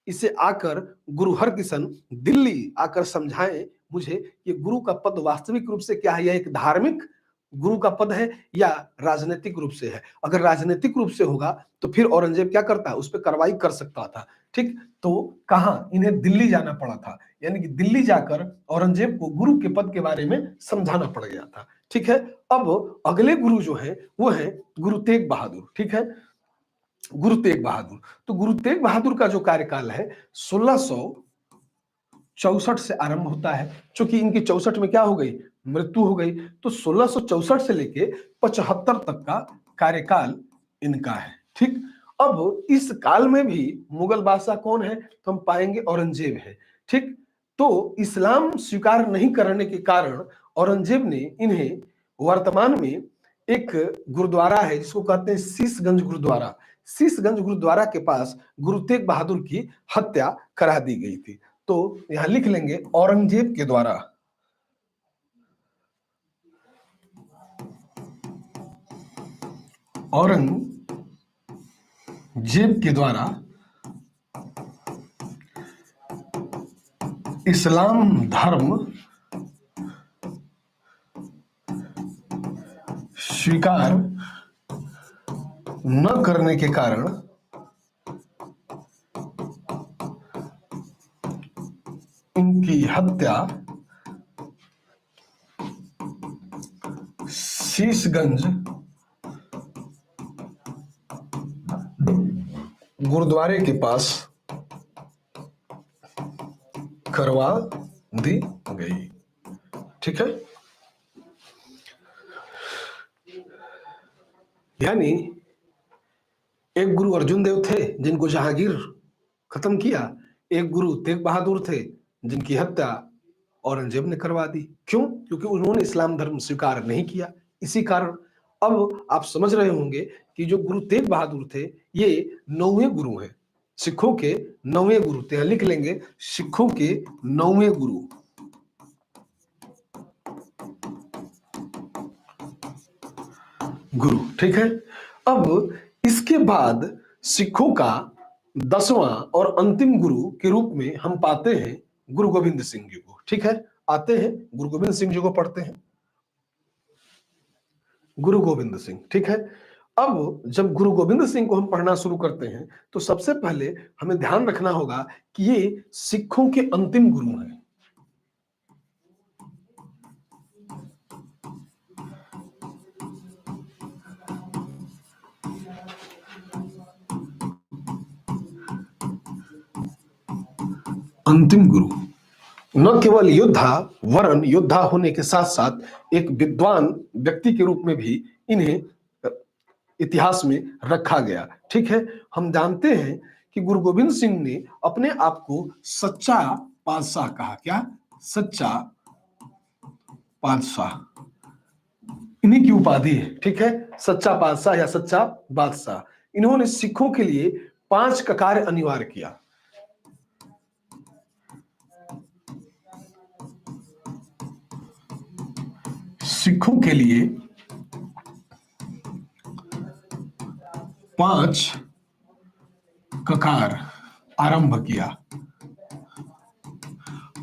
इसे आकर गुरु हरकिशन दिल्ली आकर समझाएं मुझे कि गुरु का पद वास्तविक रूप से क्या है, यह एक धार्मिक गुरु का पद है या राजनीतिक रूप से है। अगर राजनीतिक रूप से होगा तो फिर औरंगजेब क्या करता है, उस पर कार्रवाई कर सकता था। ठीक, तो कहा इन्हें दिल्ली जाना पड़ा था, यानी कि दिल्ली जाकर औरंगजेब को गुरु के पद के बारे में समझाना पड़ गया था। ठीक है, अब अगले गुरु जो है वो है गुरु तेग बहादुर। ठीक है, गुरु तेग बहादुर, तो गुरु तेग बहादुर का जो कार्यकाल है 1664 से आरंभ होता है। चूंकि इनकी 64 में क्या हो गई, मृत्यु हो गई, तो 1664 से लेके 75 तक का कार्यकाल इनका है। ठीक, अब इस काल में भी मुगल बादशाह कौन है, तो हम पाएंगे औरंगजेब है। ठीक, तो इस्लाम स्वीकार नहीं करने के कारण औरंगजेब ने इन्हें वर्तमान में एक गुरुद्वारा है जिसको कहते हैं शीशगंज गुरुद्वारा, शीशगंज गुरुद्वारा के पास गुरु तेग बहादुर की हत्या करा दी गई थी। तो यहां लिख लेंगे औरंगजेब के द्वारा, औरंगजेब के द्वारा इस्लाम धर्म स्वीकार न करने के कारण इनकी हत्या शीशगंज गुरुद्वारे के पास करवा दी गई। ठीक है, यानी एक गुरु अर्जुन देव थे जिनको जहांगीर खत्म किया, एक गुरु तेग बहादुर थे जिनकी हत्या औरंगजेब ने करवा दी। क्यों? क्योंकि उन्होंने इस्लाम धर्म स्वीकार नहीं किया, इसी कारण। अब आप समझ रहे होंगे कि जो गुरु तेग बहादुर थे ये 9वें गुरु हैं, सिखों के 9वें गुरु थे। लिख लेंगे सिखों के 9वें गुरु। गुरु, ठीक है। अब इसके बाद सिखों का 10वां और अंतिम गुरु के रूप में हम पाते हैं गुरु गोविंद सिंह जी को। ठीक है, आते हैं गुरु गोविंद सिंह जी को पढ़ते हैं। गुरु गोविंद सिंह, ठीक है। अब जब गुरु गोविंद सिंह को हम पढ़ना शुरू करते हैं तो सबसे पहले हमें ध्यान रखना होगा कि ये सिखों के अंतिम गुरु हैं। अंतिम गुरु न केवल योद्धा वरन योद्धा होने के साथ साथ एक विद्वान व्यक्ति के रूप में भी इन्हें इतिहास में रखा गया। ठीक है, हम जानते हैं कि गुरु गोविंद सिंह ने अपने आप को सच्चा पातशाह कहा। क्या? सच्चा पातशाह, इन्हीं की उपाधि है। ठीक है, सच्चा पातशाह या सच्चा बादशाह। इन्होंने सिखों के लिए 5 का कार्य अनिवार्य किया। सिखों के लिए 5 ककार आरंभ किया।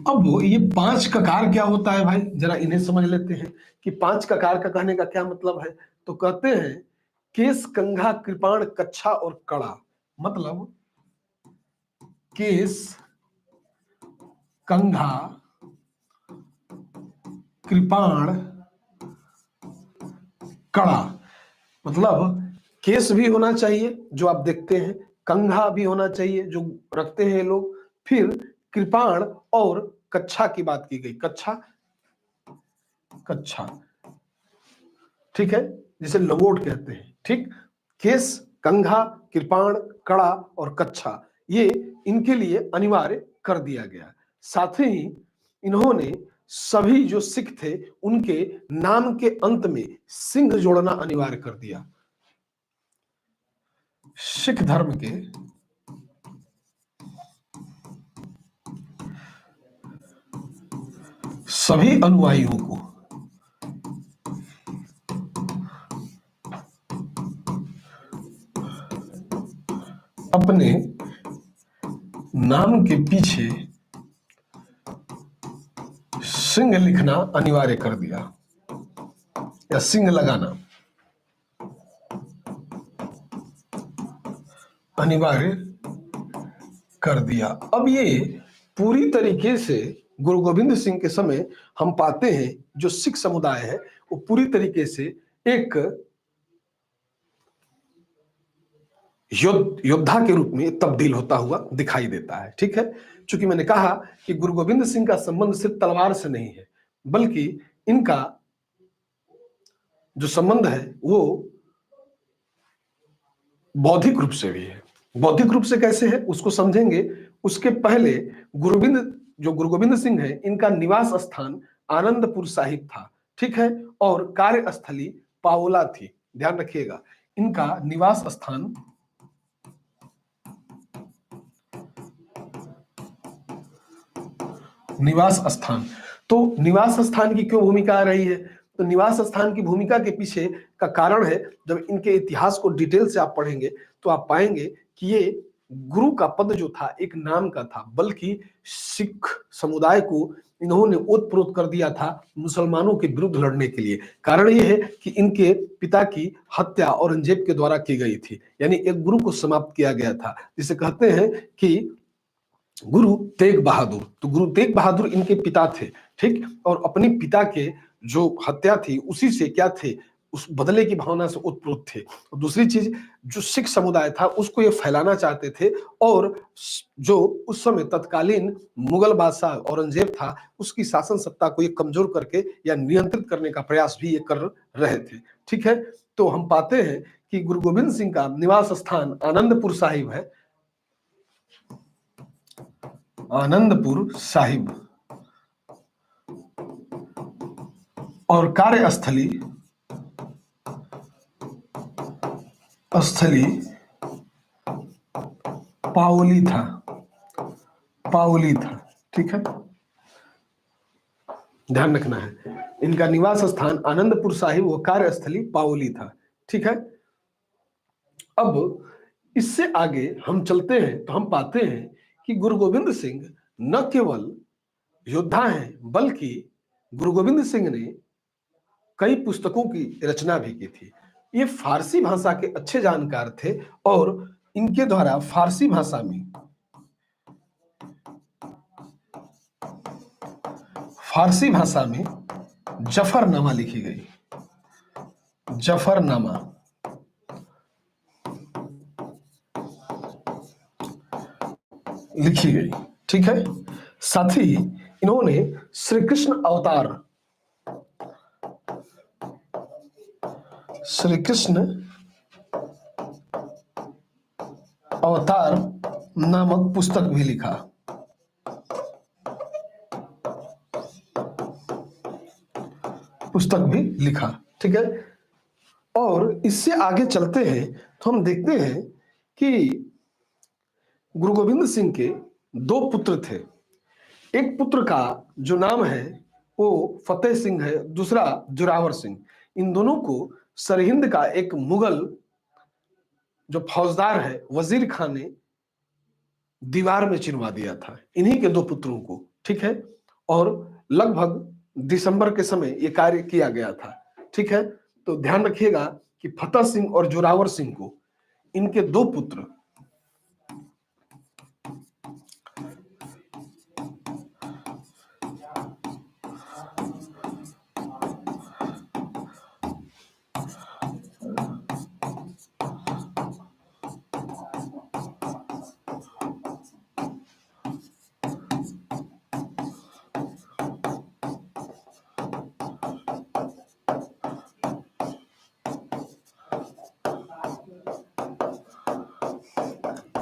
अब ये 5 ककार क्या होता है भाई, जरा इन्हें समझ लेते हैं कि 5 ककार का कहने का क्या मतलब है। तो कहते हैं केस, कंघा, कृपाण, कच्छा और कड़ा। मतलब केस, कंघा, कृपाण, कड़ा। मतलब केस भी होना चाहिए जो आप देखते हैं, कंघा भी होना चाहिए जो रखते हैं लोग, फिर कृपाण और कच्छा की बात की गई। कच्छा, कच्छा, ठीक है, जिसे लंगोट कहते हैं। ठीक, केस, कंघा, कृपाण, कड़ा और कच्छा, ये इनके लिए अनिवार्य कर दिया गया। साथ ही इन्होंने सभी जो सिख थे उनके नाम के अंत में सिंह जोड़ना अनिवार्य कर दिया। सिख धर्म के सभी अनुयायियों को अपने नाम के पीछे सिंह लिखना अनिवार्य कर दिया, या सिंह लगाना अनिवार्य कर दिया। अब ये पूरी तरीके से गुरु गोविंद सिंह के समय हम पाते हैं जो सिख समुदाय है वो पूरी तरीके से एक योद्धा के रूप में तब्दील होता हुआ दिखाई देता है। ठीक है, चूंकि मैंने कहा कि गुरु गोविंद सिंह का संबंध सिर्फ तलवार से नहीं है, बल्कि इनका जो संबंध है वो बौद्धिक रूप से भी है। बौद्धिक रूप से कैसे है उसको समझेंगे। उसके पहले गुरु गोविंद सिंह है, इनका निवास स्थान आनंदपुर साहिब था। ठीक है, और कार्यस्थली पाओला थी। ध्यान रखिएगा, इनका निवास स्थान तो निवास स्थान की क्यों भूमिका आ रही है? तो निवास स्थान की भूमिका के पीछे का कारण है, जब इनके इतिहास को डिटेल से आप पढ़ेंगे तो आप पाएंगे कि ये गुरु का पद जो था एक नाम का था, बल्कि सिख समुदाय को इन्होंने ओतप्रोत कर दिया था मुसलमानों के विरुद्ध लड़ने के लिए। कारण यह है कि इनके पिता की हत्या औरंगजेब के द्वारा की गई थी, यानी एक गुरु को समाप्त किया गया था, जिसे कहते हैं कि गुरु तेग बहादुर। तो गुरु तेग बहादुर इनके पिता थे। ठीक, और अपने पिता के जो हत्या थी उसी से क्या थे, उस बदले की भावना से उत्प्रोत थे। और दूसरी चीज, जो सिख समुदाय था उसको ये फैलाना चाहते थे, और जो उस समय तत्कालीन मुगल बादशाह औरंगजेब था उसकी शासन सत्ता को ये कमजोर करके या नियंत्रित करने का प्रयास भी ये कर रहे थे। ठीक है, तो हम पाते हैं कि गुरु गोविंद सिंह का निवास स्थान आनंदपुर साहिब है, आनंदपुर साहिब, और कार्यस्थली पाओली था। ठीक है, ध्यान रखना है, इनका निवास स्थान आनंदपुर साहिब व कार्यस्थली पाओली था। ठीक है, अब इससे आगे हम चलते हैं तो हम पाते हैं कि गुरु गोविंद सिंह न केवल योद्धा हैं, बल्कि गुरु गोविंद सिंह ने कई पुस्तकों की रचना भी की थी। ये फारसी भाषा के अच्छे जानकार थे, और इनके द्वारा फारसी भाषा में जफरनामा लिखी गई। जफरनामा लिखी गई। ठीक है, साथ ही इन्होंने श्री कृष्ण अवतार नामक पुस्तक भी लिखा। ठीक है, और इससे आगे चलते हैं तो हम देखते हैं कि गुरु गोविंद सिंह के दो पुत्र थे। एक पुत्र का जो नाम है वो फतेह सिंह है, दूसरा जोरावर सिंह। इन दोनों को सरहिंद का एक मुगल जो फौजदार है वजीर खान ने दीवार में चिनवा दिया था, इन्हीं के दो पुत्रों को। ठीक है, और लगभग दिसंबर के समय यह कार्य किया गया था। ठीक है, तो ध्यान रखिएगा कि फतेह सिंह और जोरावर सिंह को इनके दो पुत्र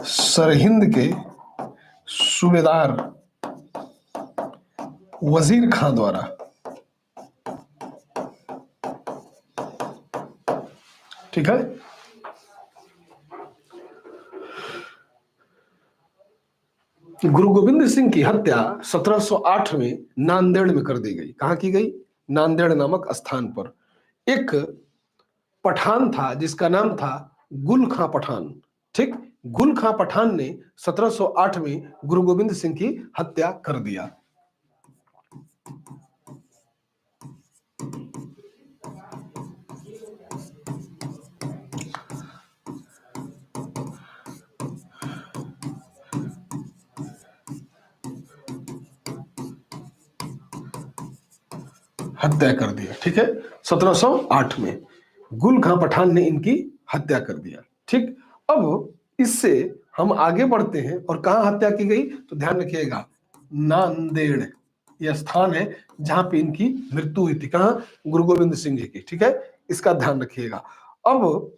सरहिंद के सूबेदार वजीर खां द्वारा ठीक है, गुरु गोविंद सिंह की हत्या 1708 में नांदेड़ में कर दी गई। कहां की गई? नांदेड़ नामक स्थान पर। एक पठान था जिसका नाम था गुल खां पठान। ठीक, गुल खां पठान ने 1708 में गुरु गोविंद सिंह की हत्या कर दिया। हत्या कर दिया। ठीक है, 1708 में गुल खां पठान ने इनकी हत्या कर दिया। ठीक, अब इससे हम आगे बढ़ते हैं और कहां हत्या की गई तो ध्यान रखिएगा, नांदेड़ यह स्थान है जहां पे इनकी मृत्यु हुई थी। कहां? गुरु गोविंद सिंह जी की। ठीक है, इसका ध्यान रखिएगा। अब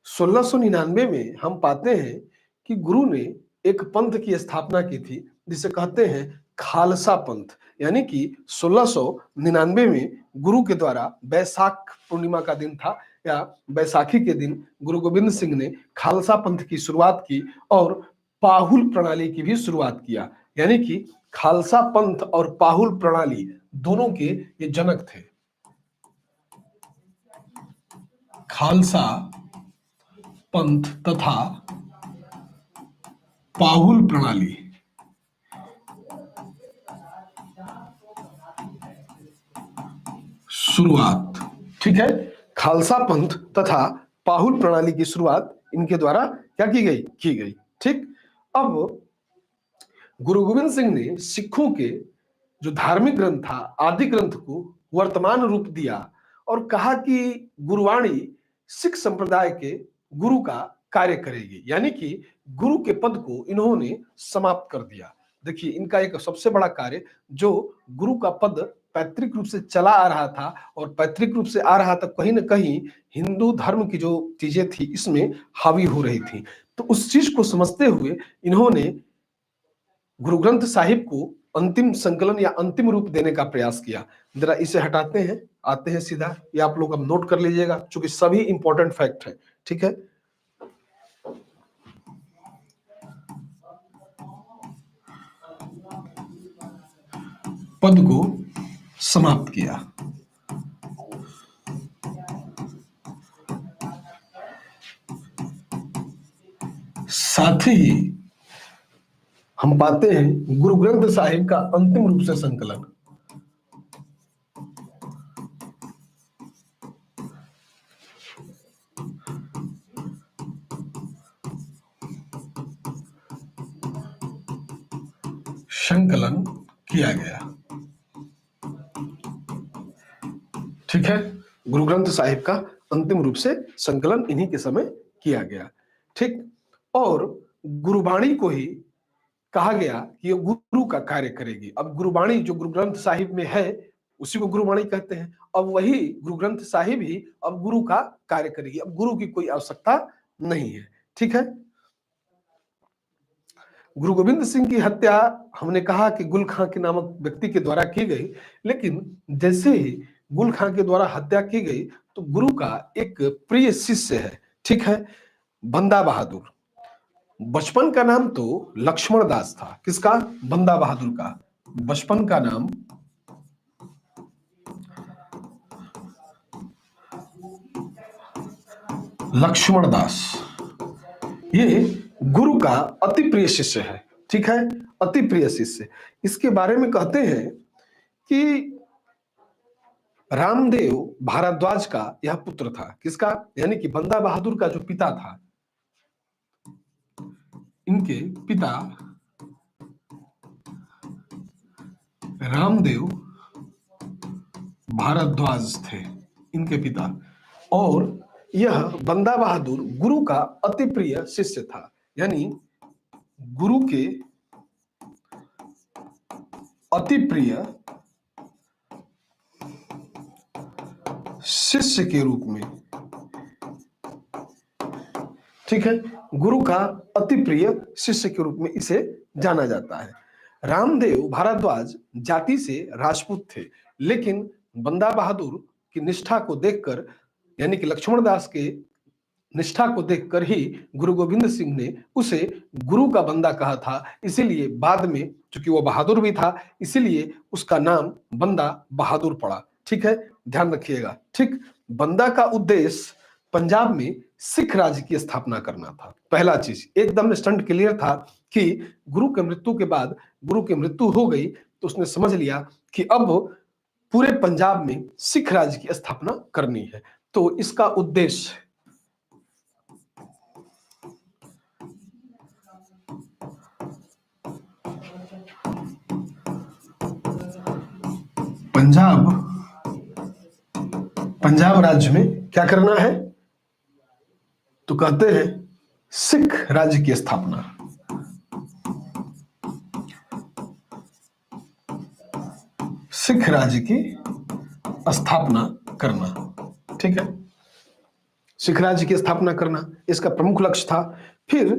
1699 में हम पाते हैं कि गुरु ने एक पंथ की स्थापना की थी जिसे कहते हैं खालसा पंथ, यानी कि 1699 में गुरु के द्वारा बैसाख पूर्णिमा का दिन था या बैसाखी के दिन गुरु गोविंद सिंह ने खालसा पंथ की शुरुआत की और पाहुल प्रणाली की भी शुरुआत किया। यानी कि खालसा पंथ और पाहुल प्रणाली दोनों के ये जनक थे। खालसा पंथ तथा पाहुल प्रणाली शुरुआत। ठीक है, खालसा पंथ तथा पाहुल प्रणाली की शुरुआत इनके द्वारा क्या की गई। ठीक, अब गुरु गोविंद सिंह ने सिखों के जो धार्मिक ग्रंथ था आदि ग्रंथ को वर्तमान रूप दिया और कहा कि गुरुवाणी सिख संप्रदाय के गुरु का कार्य करेगी, यानी कि गुरु के पद को इन्होंने समाप्त कर दिया। देखिए, इनका एक सबसे बड़ा कार्य, जो गुरु का पद पैतृक रूप से चला आ रहा था और पैतृक रूप से आ रहा था, कहीं ना कहीं हिंदू धर्म की जो चीजें थी इसमें हावी हो रही थी। तो उस चीज को समझते हुए इन्होंने गुरु ग्रंथ साहिब को अंतिम संकलन या अंतिम रूप देने का प्रयास किया। जरा इसे हटाते हैं, आते हैं सीधा, ये आप लोग अब नोट कर लीजिएगा क्योंकि सभी इंपॉर्टेंट फैक्ट है। ठीक है, पद को समाप्त किया। साथ ही हम पाते हैं गुरु ग्रंथ साहिब का अंतिम रूप से संकलन। संकलन किया गया। ठीक है, गुरु ग्रंथ साहिब का अंतिम रूप से संकलन इन्हीं के समय किया गया। ठीक, और गुरुबाणी को ही कहा गया कि ये गुरु का कार्य करेगी। अब गुरुबाणी जो गुरु ग्रंथ साहिब में है उसी को गुरुबाणी कहते हैं। अब वही गुरु ग्रंथ साहिब ही अब गुरु का कार्य करेगी, अब गुरु की कोई आवश्यकता नहीं है। ठीक है, गुरु गोविंद सिंह की हत्या हमने कहा कि गुल खां के नामक व्यक्ति के द्वारा की गई, लेकिन जैसे ही गुल खां के द्वारा हत्या की गई तो गुरु का एक प्रिय शिष्य है, ठीक है, बंदा बहादुर। बचपन का नाम तो लक्ष्मण दास था। किसका? बंदा बहादुर का बचपन का नाम लक्ष्मण दास। ये गुरु का अति प्रिय शिष्य है। ठीक है, अति प्रिय शिष्य। इसके बारे में कहते हैं कि रामदेव भारद्वाज का यह पुत्र था। किसका? यानी कि बंदा बहादुर का जो पिता था, इनके पिता रामदेव भारद्वाज थे, इनके पिता। और यह बंदा बहादुर गुरु का अति प्रिय शिष्य था, यानी गुरु के अति प्रिय शिष्य के रूप में। ठीक है, गुरु का अति प्रिय शिष्य के रूप में इसे जाना जाता है। रामदेव भारद्वाज जाति से राजपूत थे, लेकिन बंदा बहादुर की निष्ठा को देखकर, यानी कि लक्ष्मण दास के निष्ठा को देखकर ही गुरु गोविंद सिंह ने उसे गुरु का बंदा कहा था। इसीलिए बाद में चूंकि वो बहादुर भी था, इसीलिए उसका नाम बंदा बहादुर पड़ा। ठीक है, ध्यान रखिएगा। ठीक, बंदा का उद्देश्य पंजाब में सिख राज्य की स्थापना करना था। पहला चीज एकदम स्टंट क्लियर था कि गुरु के मृत्यु के बाद, गुरु की मृत्यु हो गई तो उसने समझ लिया कि अब पूरे पंजाब में सिख राज्य की स्थापना करनी है। तो इसका उद्देश्य पंजाब पंजाब राज्य में क्या करना है, तो कहते हैं सिख राज्य की स्थापना। सिख राज्य की स्थापना करना, ठीक है, सिख राज्य की स्थापना करना इसका प्रमुख लक्ष्य था। फिर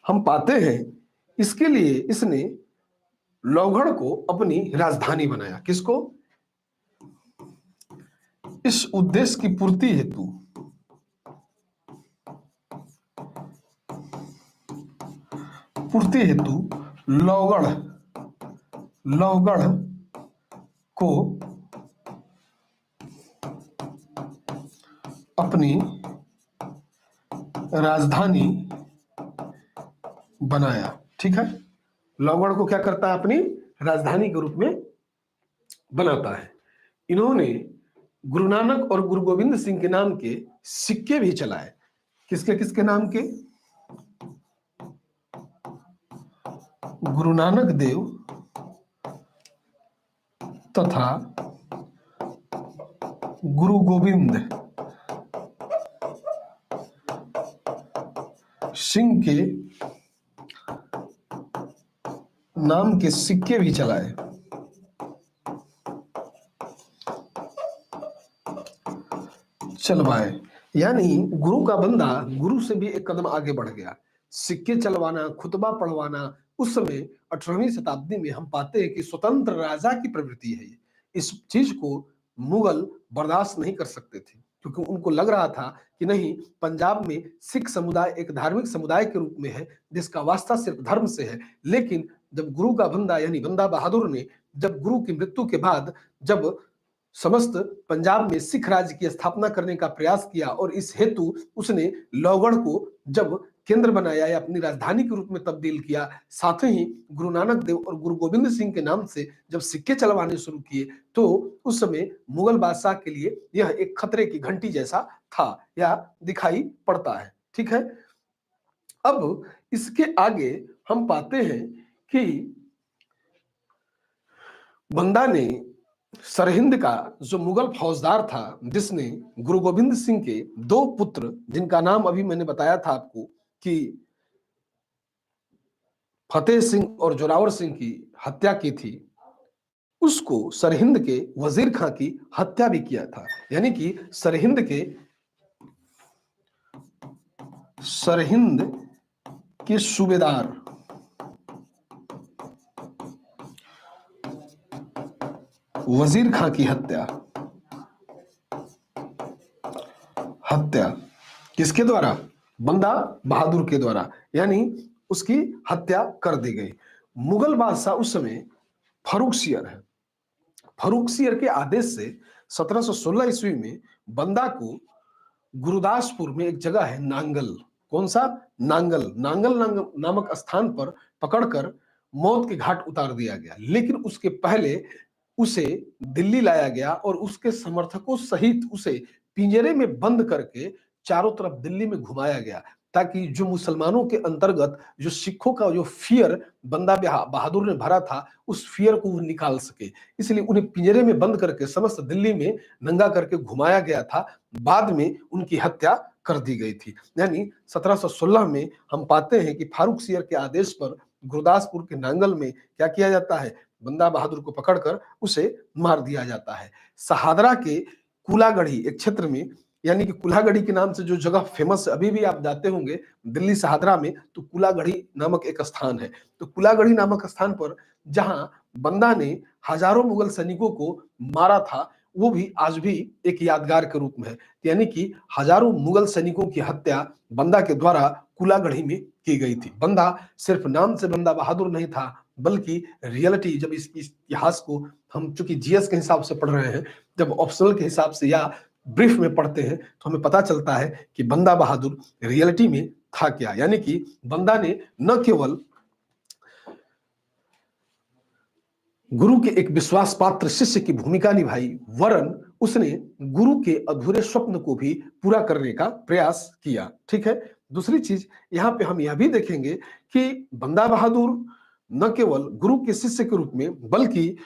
हम पाते हैं इसके लिए इसने लौगढ़ को अपनी राजधानी बनाया। किसको? इस उद्देश्य की पूर्ति हेतु लौगढ़ को अपनी राजधानी बनाया। ठीक है, लौगढ़ को क्या करता है, अपनी राजधानी के रूप में बनाता है। इन्होंने गुरु नानक और गुरु गोविंद सिंह के नाम के सिक्के भी चलाए। किसके किसके नाम के? गुरु नानक देव तथा गुरु गोविंद सिंह के नाम के सिक्के भी चलाए। चलवाए, यानी गुरु का बंदा गुरु से भी एक कदम आगे बढ़ गया। सिक्के चलवाना, खुतबा पढ़वाना, उस समय 18वीं शताब्दी में हम पाते हैं कि स्वतंत्र राजा की प्रवृत्ति है। इस चीज को मुगल बर्दाश्त नहीं कर सकते थे, क्योंकि उनको लग रहा था कि नहीं, पंजाब में सिख समुदाय एक धार्मिक समुदाय के रूप में है जिसका वास्ता सिर्फ धर्म से है। लेकिन जब गुरु का बंदा यानी बंदा बहादुर ने जब गुरु की मृत्यु के बाद जब समस्त पंजाब में सिख राज्य की स्थापना करने का प्रयास किया और इस हेतु उसने लौगढ़ को जब केंद्र बनाया या अपनी राजधानी के रूप में तब्दील किया, साथ ही गुरु नानक देव और गुरु गोविंद सिंह के नाम से जब सिक्के चलवाने शुरू किए, तो उस समय मुगल बादशाह के लिए यह एक खतरे की घंटी जैसा था या दिखाई पड़ता है। ठीक है, अब इसके आगे हम पाते हैं कि बंदा ने सरहिंद का जो मुगल फौजदार था, जिसने गुरु गोविंद सिंह के दो पुत्र, जिनका नाम अभी मैंने बताया था आपको कि फतेह सिंह और जोरावर सिंह की हत्या की थी, उसको सरहिंद के वजीर खां की हत्या भी किया था। यानी कि सरहिंद के सूबेदार वजीर खां की हत्या किसके द्वारा? बंदा बहादुर के द्वारा, यानी उसकी हत्या कर दी गई। मुगल बादशाह उस समय फर्रुखसियर है। फर्रुखसियर के आदेश से 1716 ईस्वी में बंदा को गुरुदासपुर में एक जगह है नांगल, कौन सा? नांगल नामक स्थान पर पकड़कर मौत के घाट उतार दिया गया। लेकिन उसके पहले उसे दिल्ली लाया गया और उसके समर्थकों सहित उसे पिंजरे में बंद करके चारों तरफ दिल्ली में घुमाया गया, ताकि जो मुसलमानों के अंतर्गत जो सिखों का जो फियर बंदा बहादुर ने भरा था, उस फियर को वो निकाल सके। इसलिए उन्हें पिंजरे में बंद करके समस्त दिल्ली में नंगा करके घुमाया गया था। बाद में उनकी हत्या कर दी गई थी। यानी 1716 में हम पाते हैं कि फारूकसियर के आदेश पर गुरदासपुर के नांगल में क्या किया जाता है? बंदा बहादुर को पकड़कर उसे मार दिया जाता है। सहादरा के कुलागढ़ी एक क्षेत्र में, यानी कि कुल्हागढ़ी के नाम से जो जगह फेमस, अभी भी आप जाते होंगे दिल्ली सहादरा में, तो कुलागढ़ी नामक एक स्थान है। तो कुलागढ़ी नामक स्थान पर जहां बंदा ने हजारों मुगल सैनिकों को मारा था, वो भी आज भी एक यादगार के रूप में है। यानी कि हजारों मुगल सैनिकों की हत्या बंदा के द्वारा कुलागढ़ी में की गई थी। बंदा सिर्फ नाम से बंदा बहादुर नहीं था, बल्कि रियलिटी, जब इस इतिहास को हम चूंकि जीएस के हिसाब से पढ़ रहे हैं, जब ऑप्शनल के हिसाब से या ब्रीफ में पढ़ते हैं, तो हमें पता चलता है कि बंदा बहादुर रियलिटी में था क्या। यानी कि बंदा ने न केवल गुरु के एक विश्वास पात्र शिष्य की भूमिका निभाई, वरन उसने गुरु के अधूरे स्वप्न को भी पूरा करने का प्रयास किया। ठीक है, दूसरी चीज यहां पे हम यह भी देखेंगे कि बंदा बहादुर न केवल गुरु के शिष्य के रूप में, बल्कि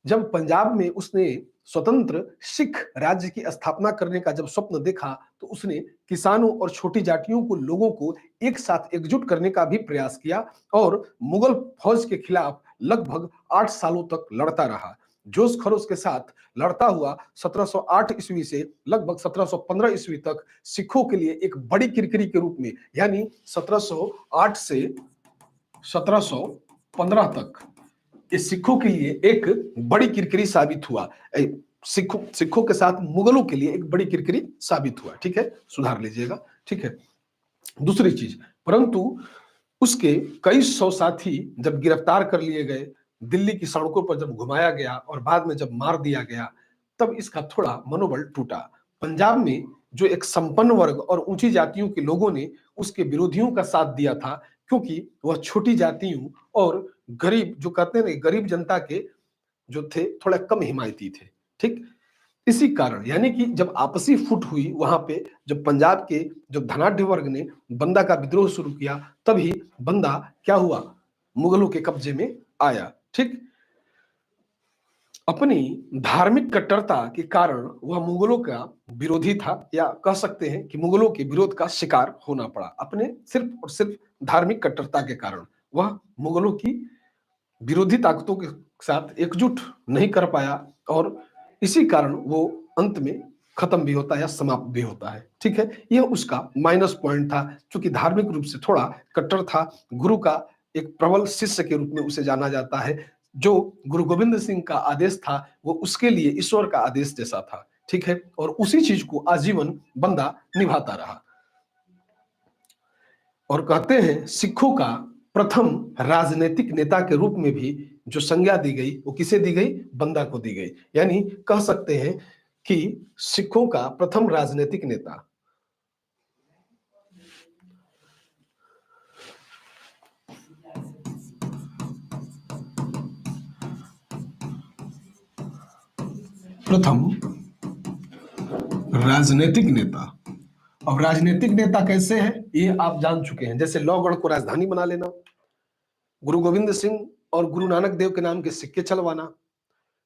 जब पंजाब में उसने स्वतंत्र सिख राज्य की स्थापना करने का जब स्वप्न देखा, तो उसने किसानों और छोटी जातियों को लोगों को एक साथ एकजुट करने का भी प्रयास किया और मुगल फौज के खिलाफ लगभग 8 सालों तक लड़ता रहा। जोश खरोश के साथ लड़ता हुआ 1708 ईस्वी से लगभग 1715 ईस्वी तक सिखों के लिए एक बड़ी किरकिरी के रूप में, यानी 1708 से 1715 तक ये सिखों के लिए एक बड़ी किरकिरी साबित हुआ। सिखों के साथ मुगलों के लिए एक बड़ी किरकिरी साबित हुआ। ठीक है, सुधार लीजिएगा। ठीक है, दूसरी चीज, परंतु उसके कई सौ साथी जब गिरफ्तार कर लिए गए, दिल्ली की सड़कों पर जब घुमाया गया और बाद में जब मार दिया गया, तब इसका थोड़ा मनोबल टूटा। पंजाब में जो एक संपन्न वर्ग और ऊंची जातियों के लोगों ने उसके विरोधियों का साथ दिया था, क्योंकि वह छोटी जातियों और गरीब, जो कहते हैं गरीब जनता के जो थे, थोड़ा कम हिमायती थे। ठीक, इसी कारण यानी कि जब आपसी फुट हुई वहां पे, जब पंजाब के जो धनाढ़ वर्ग ने बंदा का विद्रोह शुरू किया, तभी बंदा क्या हुआ, मुगलों के कब्जे में आया। ठीक, अपनी धार्मिक कट्टरता के कारण वह मुगलों का विरोधी था, या कह सकते हैं कि मुगलों के विरोध का शिकार होना पड़ा। अपने सिर्फ और सिर्फ धार्मिक कट्टरता के कारण वह मुगलों की विरोधी ताकतों के साथ एकजुट नहीं कर पाया, और इसी कारण वो अंत में खत्म भी होता है या समाप्त भी होता है। ठीक है, यह उसका माइनस पॉइंट था, क्योंकि धार्मिक रूप से थोड़ा कट्टर था, गुरु का एक प्रबल शिष्य के रूप में उसे जाना जाता है। जो गुरु गोविंद सिंह का आदेश था वो उसके लिए ईश्वर का आदेश जैसा था। ठीक है, और उसी चीज को आजीवन बंदा निभाता रहा। और कहते हैं सिखों का प्रथम राजनीतिक नेता के रूप में भी जो संज्ञा दी गई, वो किसे दी गई, बंदा को दी गई। यानी कह सकते हैं कि सिखों का प्रथम राजनीतिक नेता अब राजनीतिक नेता कैसे है ये आप जान चुके हैं। जैसे लौगढ़ को राजधानी बना लेना, गुरु गोविंद सिंह और गुरु नानक देव के नाम के सिक्के चलवाना,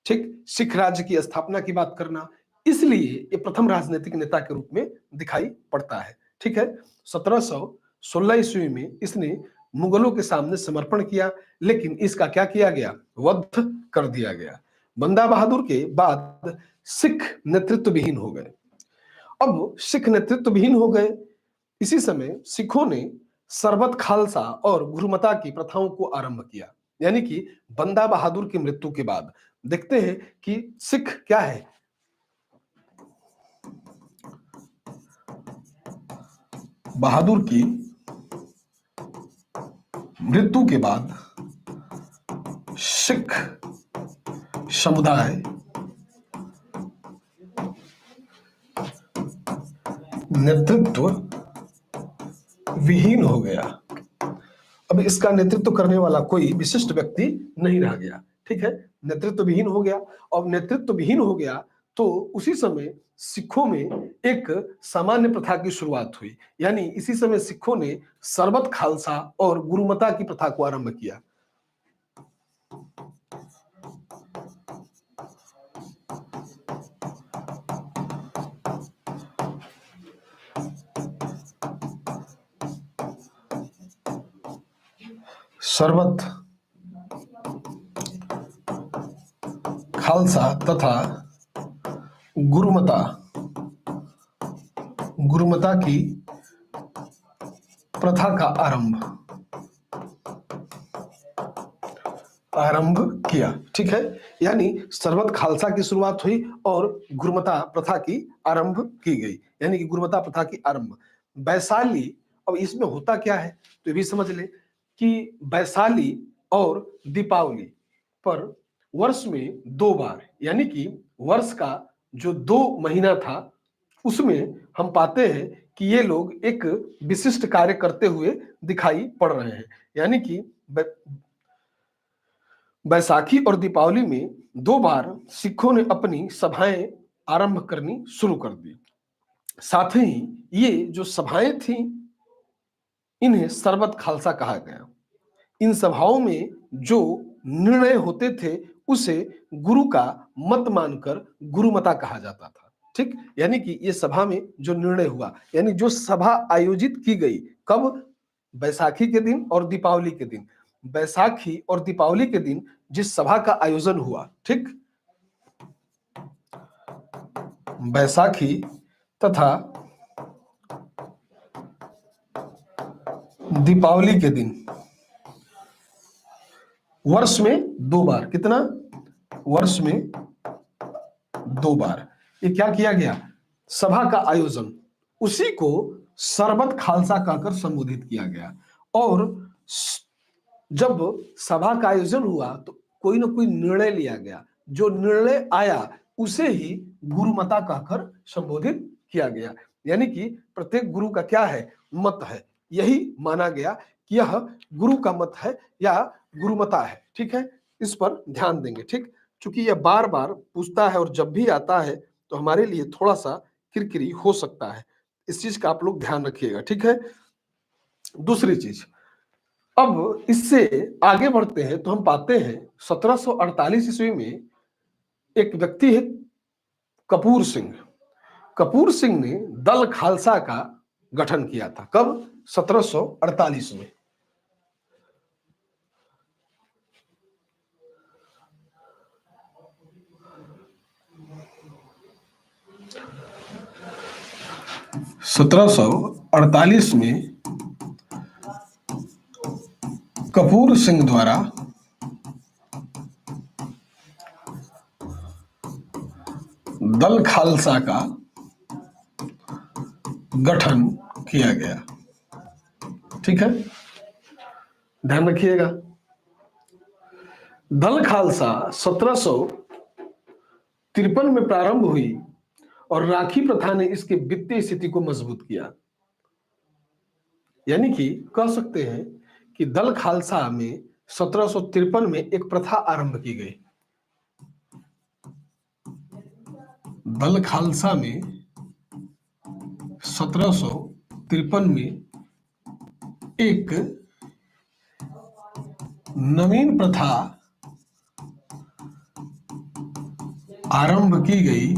ठीक, सिख राज्य की स्थापना की बात करना, इसलिए ये प्रथम राजनीतिक नेता के रूप में दिखाई पड़ता है। ठीक है, 1716 ईस्वी में इसने मुगलों के सामने समर्पण किया, लेकिन इसका क्या किया गया, वध कर दिया गया। बंदा बहादुर के बाद सिख नेतृत्व विहीन हो गए। अब सिख नेतृत्व विहीन हो गए, इसी समय सिखों ने सरबत खालसा और गुरुमता की प्रथाओं को आरंभ किया। यानी कि बंदा बहादुर की मृत्यु के बाद देखते हैं कि सिख क्या है, बहादुर की मृत्यु के बाद सिख समुदाय नेतृत्व विहीन हो गया। अब इसका नेतृत्व करने वाला कोई विशिष्ट व्यक्ति नहीं रह गया। ठीक है, नेतृत्व विहीन हो गया। और नेतृत्व विहीन हो गया तो उसी समय सिखों में एक सामान्य प्रथा की शुरुआत हुई। यानी इसी समय सिखों ने सरबत खालसा और गुरुमता की प्रथा को आरंभ किया। सरबत खालसा तथा गुरुमता की प्रथा का आरंभ किया। ठीक है, यानी सरबत खालसा की शुरुआत हुई और गुरुमता प्रथा की आरंभ की गई, यानी कि गुरुमता प्रथा की आरंभ। वैशाली, अब इसमें होता क्या है तो ये भी समझ ले कि वैशाली और दीपावली पर वर्ष में 2 बार, यानी कि वर्ष का जो 2 महीना था उसमें हम पाते हैं कि ये लोग एक विशिष्ट कार्य करते हुए दिखाई पड़ रहे हैं। यानी कि बैसाखी और दीपावली में 2 बार सिखों ने अपनी सभाएं आरंभ करनी शुरू कर दी। साथ ही ये जो सभाएं थी इन्हें सरबत खालसा कहा गया। इन सभाओं में जो निर्णय होते थे उसे गुरु का मत मानकर गुरुमता कहा जाता था। ठीक, यानी कि ये सभा में जो निर्णय हुआ, यानी जो सभा आयोजित की गई, कब? बैसाखी के दिन और दीपावली के दिन। बैसाखी और दीपावली के दिन जिस सभा का आयोजन हुआ, ठीक, बैसाखी तथा दीपावली के दिन वर्ष में 2 बार, कितना? वर्ष में 2 बार ये क्या किया गया? सभा का आयोजन, उसी को सरबत खालसा कहकर संबोधित किया गया। और जब सभा का आयोजन हुआ तो कोई ना कोई निर्णय लिया गया, जो निर्णय आया उसे ही गुरुमता कहकर संबोधित किया गया। यानी कि प्रत्येक गुरु का क्या है? मत है। यही माना गया कि यह गुरु का मत है या गुरुमता है। ठीक है, इस पर ध्यान देंगे। ठीक, चूंकि यह बार बार पूछता है और जब भी आता है तो हमारे लिए थोड़ा सा किरकिरी हो सकता है, इस चीज का आप लोग ध्यान रखिएगा। ठीक है, दूसरी चीज, अब इससे आगे बढ़ते हैं तो हम पाते हैं 1748 ईस्वी में एक व्यक्ति है कपूर सिंह। कपूर सिंह ने दल खालसा का गठन किया था। कब? 1748 में। सत्रह सौ अड़तालीस में कपूर सिंह द्वारा दल खालसा का गठन किया गया। ठीक है, ध्यान रखिएगा। दल खालसा 1753 में प्रारंभ हुई और राखी प्रथा ने इसके वित्तीय स्थिति को मजबूत किया। यानी कि कह सकते हैं कि दल खालसा में 1753 में एक प्रथा आरंभ की गई। दल खालसा में 1753 में एक नवीन प्रथा आरंभ की गई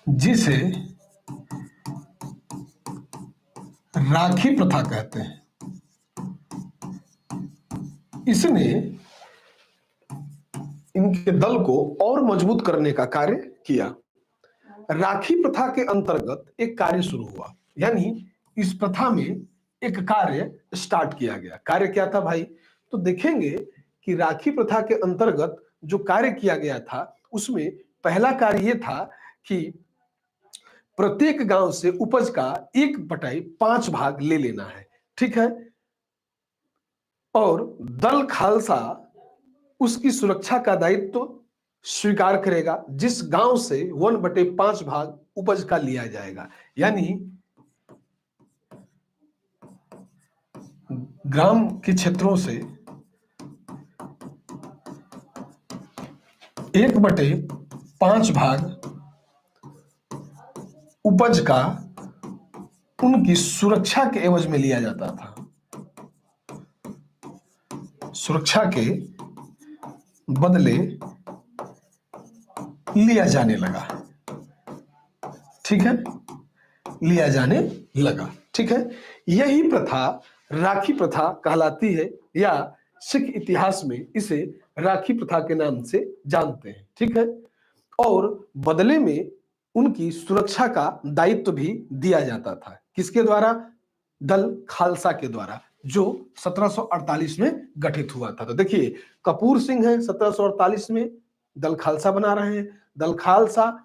जिसे राखी प्रथा कहते हैं। इसने इनके दल को और मजबूत करने का कार्य किया। राखी प्रथा के अंतर्गत एक कार्य शुरू हुआ, यानी इस प्रथा में एक कार्य स्टार्ट किया गया। कार्य क्या था भाई? तो देखेंगे कि राखी प्रथा के अंतर्गत जो कार्य किया गया था उसमें पहला कार्य यह था कि प्रत्येक गांव से उपज का 1/5 भाग ले लेना है। ठीक है, और दल खालसा उसकी सुरक्षा का दायित्व स्वीकार करेगा जिस गांव से 1/5 भाग उपज का लिया जाएगा। यानी ग्राम के क्षेत्रों से 1/5 भाग उपज का उनकी सुरक्षा के एवज में लिया जाता था। सुरक्षा के बदले लिया जाने लगा। ठीक है, लिया जाने लगा। ठीक है, यही प्रथा राखी प्रथा कहलाती है या सिख इतिहास में इसे राखी प्रथा के नाम से जानते हैं। ठीक है, और बदले में उनकी सुरक्षा का दायित्व भी दिया जाता था। किसके द्वारा? दल खालसा के द्वारा, जो 1748 में गठित हुआ था। तो देखिए, कपूर सिंह है 1748 में दल खालसा बना रहे हैं। दल खालसा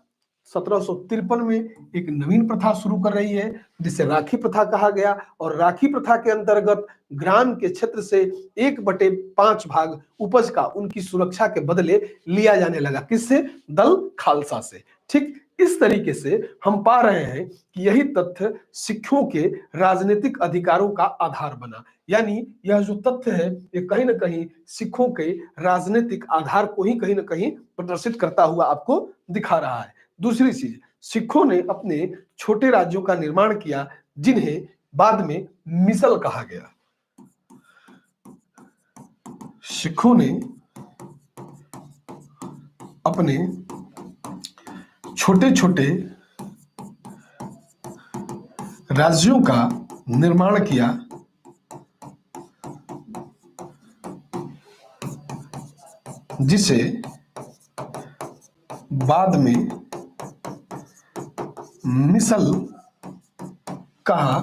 1753 में एक नवीन प्रथा शुरू कर रही है जिसे राखी प्रथा कहा गया, और राखी प्रथा के अंतर्गत ग्राम के क्षेत्र से 1/5 भाग उपज का उनकी सुरक्षा के बदले लिया जाने लगा। किससे? दल खालसा से। ठीक इस तरीके से हम पा रहे हैं कि यही तथ्य सिखों के राजनीतिक अधिकारों का आधार बना। यानी यह जो तथ्य है ये कहीं ना कहीं सिखों के राजनीतिक आधार को ही कहीं ना कहीं प्रदर्शित करता हुआ आपको दिखा रहा है। दूसरी चीज, सिखों ने अपने छोटे राज्यों का निर्माण किया जिन्हें बाद में मिसल कहा गया। सिखों ने अपने छोटे छोटे राज्यों का निर्माण किया, जिसे बाद में मिसल कहा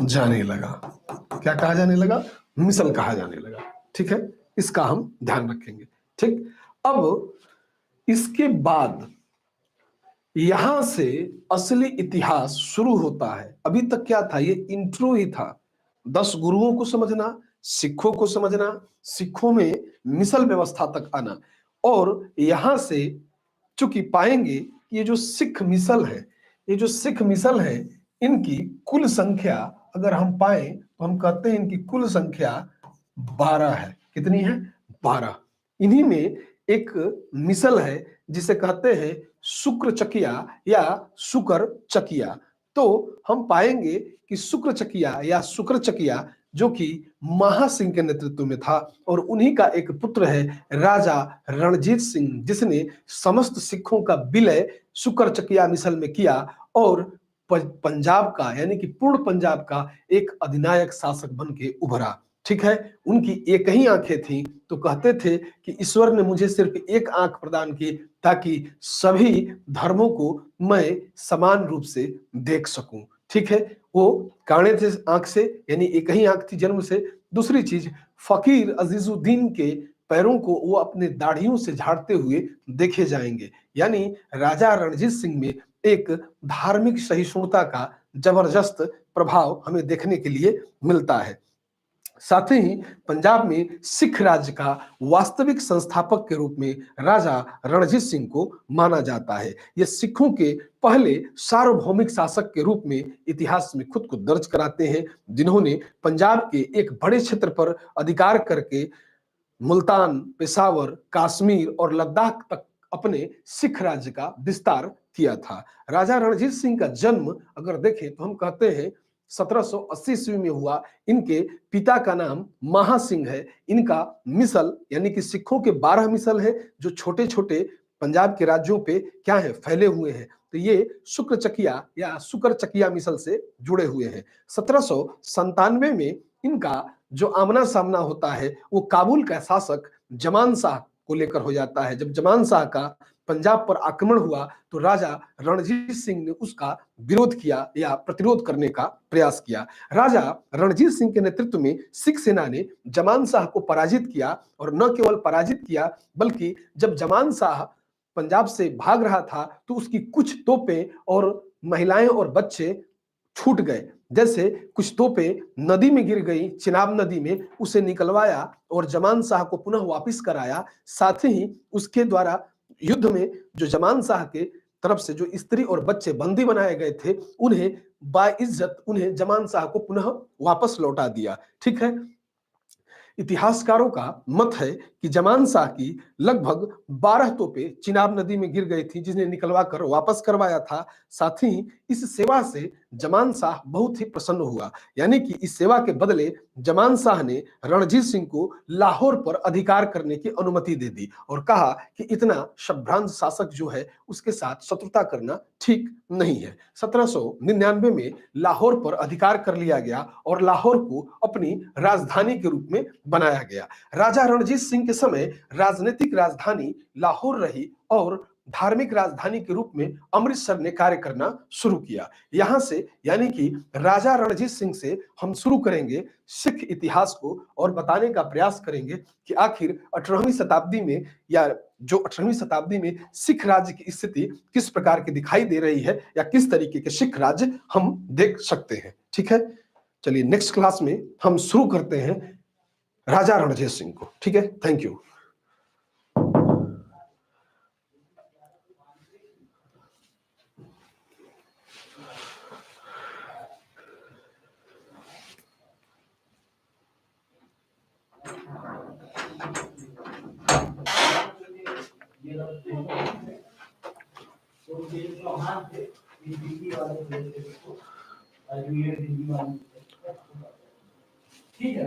जाने लगा। क्या कहा जाने लगा? मिसल कहा जाने लगा। ठीक है, इसका हम ध्यान रखेंगे। ठीक, अब इसके बाद यहां से असली इतिहास शुरू होता है। अभी तक क्या था? ये इंट्रो ही था। 10 गुरुओं को समझना, सिखों को समझना, सिखों में मिसल व्यवस्था तक आना, और यहां से चूंकि पाएंगे कि ये जो सिख मिसल है, ये जो सिख मिसल है, इनकी कुल संख्या अगर हम पाए तो हम कहते हैं इनकी कुल संख्या 12 है। कितनी है? 12। इन्हीं में एक मिसल है जिसे कहते हैं शुक्र चकिया या शुक्र चकिया। तो हम पाएंगे कि शुक्र चकिया या शुक्र चकिया जो कि महासिंह के नेतृत्व में था, और उन्हीं का एक पुत्र है राजा रणजीत सिंह, जिसने समस्त सिखों का विलय शुक्र चकिया मिसल में किया और पंजाब का यानी कि पूर्ण पंजाब का एक अधिनायक शासक बन के उभरा। ठीक है, उनकी एक ही आंखें थी, तो कहते थे कि ईश्वर ने मुझे सिर्फ एक आंख प्रदान की ताकि सभी धर्मों को मैं समान रूप से देख सकूं। ठीक है, वो काणे थे आंख से, यानी एक ही आंख थी जन्म से। दूसरी चीज, फकीर अजीजुद्दीन के पैरों को वो अपने दाढ़ियों से झाड़ते हुए देखे जाएंगे। यानी राजा रणजीत सिंह में एक धार्मिक सहिष्णुता का जबरदस्त प्रभाव हमें देखने के लिए मिलता है। साथ ही पंजाब में सिख राज्य का वास्तविक संस्थापक के रूप में राजा रणजीत सिंह को माना जाता है। ये सिखों के पहले सार्वभौमिक शासक के रूप में इतिहास में खुद को दर्ज कराते हैं, जिन्होंने पंजाब के एक बड़े क्षेत्र पर अधिकार करके मुल्तान, पेशावर, कश्मीर और लद्दाख तक अपने सिख राज्य का विस्तार किया था। राजा रणजीत सिंह का जन्म अगर देखें तो हम कहते हैं 1780 ईस्वी में हुआ। इनके पिता का नाम महासिंह है। इनका मिसल यानी कि सिखों के 12 मिसल है जो छोटे छोटे पंजाब के राज्यों पे क्या है? फैले हुए हैं। तो ये शुक्र चकिया या शुक्र चकिया मिसल से जुड़े हुए हैं। 1797 में इनका जो आमना सामना होता है वो काबुल का शासक जमान शाह को लेकर हो जाता है। जब जमान शाह का पंजाब पर आक्रमण हुआ तो राजा रणजीत सिंह ने उसका विरोध किया या प्रतिरोध करने का प्रयास किया। राजा रणजीत सिंह के नेतृत्व में सिख सेना ने जमान शाह को पराजित किया, और न केवल पराजित किया बल्कि जब जमान शाह पंजाब से भाग रहा था तो उसकी कुछ तोपें और महिलाएं और बच्चे छूट गए। जैसे कुछ तोपें नदी में गिर गई, चिनाब नदी में, उसे निकलवाया और जमान शाह को पुनः वापस कराया। साथ ही उसके द्वारा युद्ध में जो जमान शाह के तरफ से जो स्त्री और बच्चे बंदी बनाए गए थे, उन्हें बाइज्जत उन्हें जमान शाह को पुनः वापस लौटा दिया। ठीक है, इतिहासकारों का मत है कि जमान शाह की लगभग 12 तोपें चिनाब नदी में गिर गई थी, जिन्हें निकलवा कर वापस करवाया था। साथ ही इस सेवा से जमान शाह बहुत ही प्रसन्न हुआ। यानी कि इस सेवा के बदले जमान शाह ने रणजीत सिंह को लाहौर पर अधिकार करने की अनुमति दे दी और कहा कि इतना संभ्रांत शासक जो है उसके साथ शत्रुता करना ठीक नहीं है। 1799 में लाहौर पर अधिकार कर लिया गया और लाहौर को अपनी राजधानी के रूप में बनाया गया। राजा रणजीत सिंह के समय राजनीतिक राजधानी लाहौर रही और धार्मिक राजधानी के रूप में अमृतसर ने कार्य करना शुरू किया। यहां से यानी कि राजा रणजीत सिंह से हम शुरू करेंगे सिख इतिहास को और बताने का प्रयास करेंगे कि आखिर 18वीं शताब्दी में या जो 18वीं शताब्दी में सिख राज्य की स्थिति किस प्रकार की दिखाई दे रही है या किस तरीके के सिख राज्य हम देख सकते हैं। ठीक है, चलिए नेक्स्ट क्लास में हम शुरू करते हैं राजा रणजीत सिंह को। ठीक है, थैंक यू। ठीक है।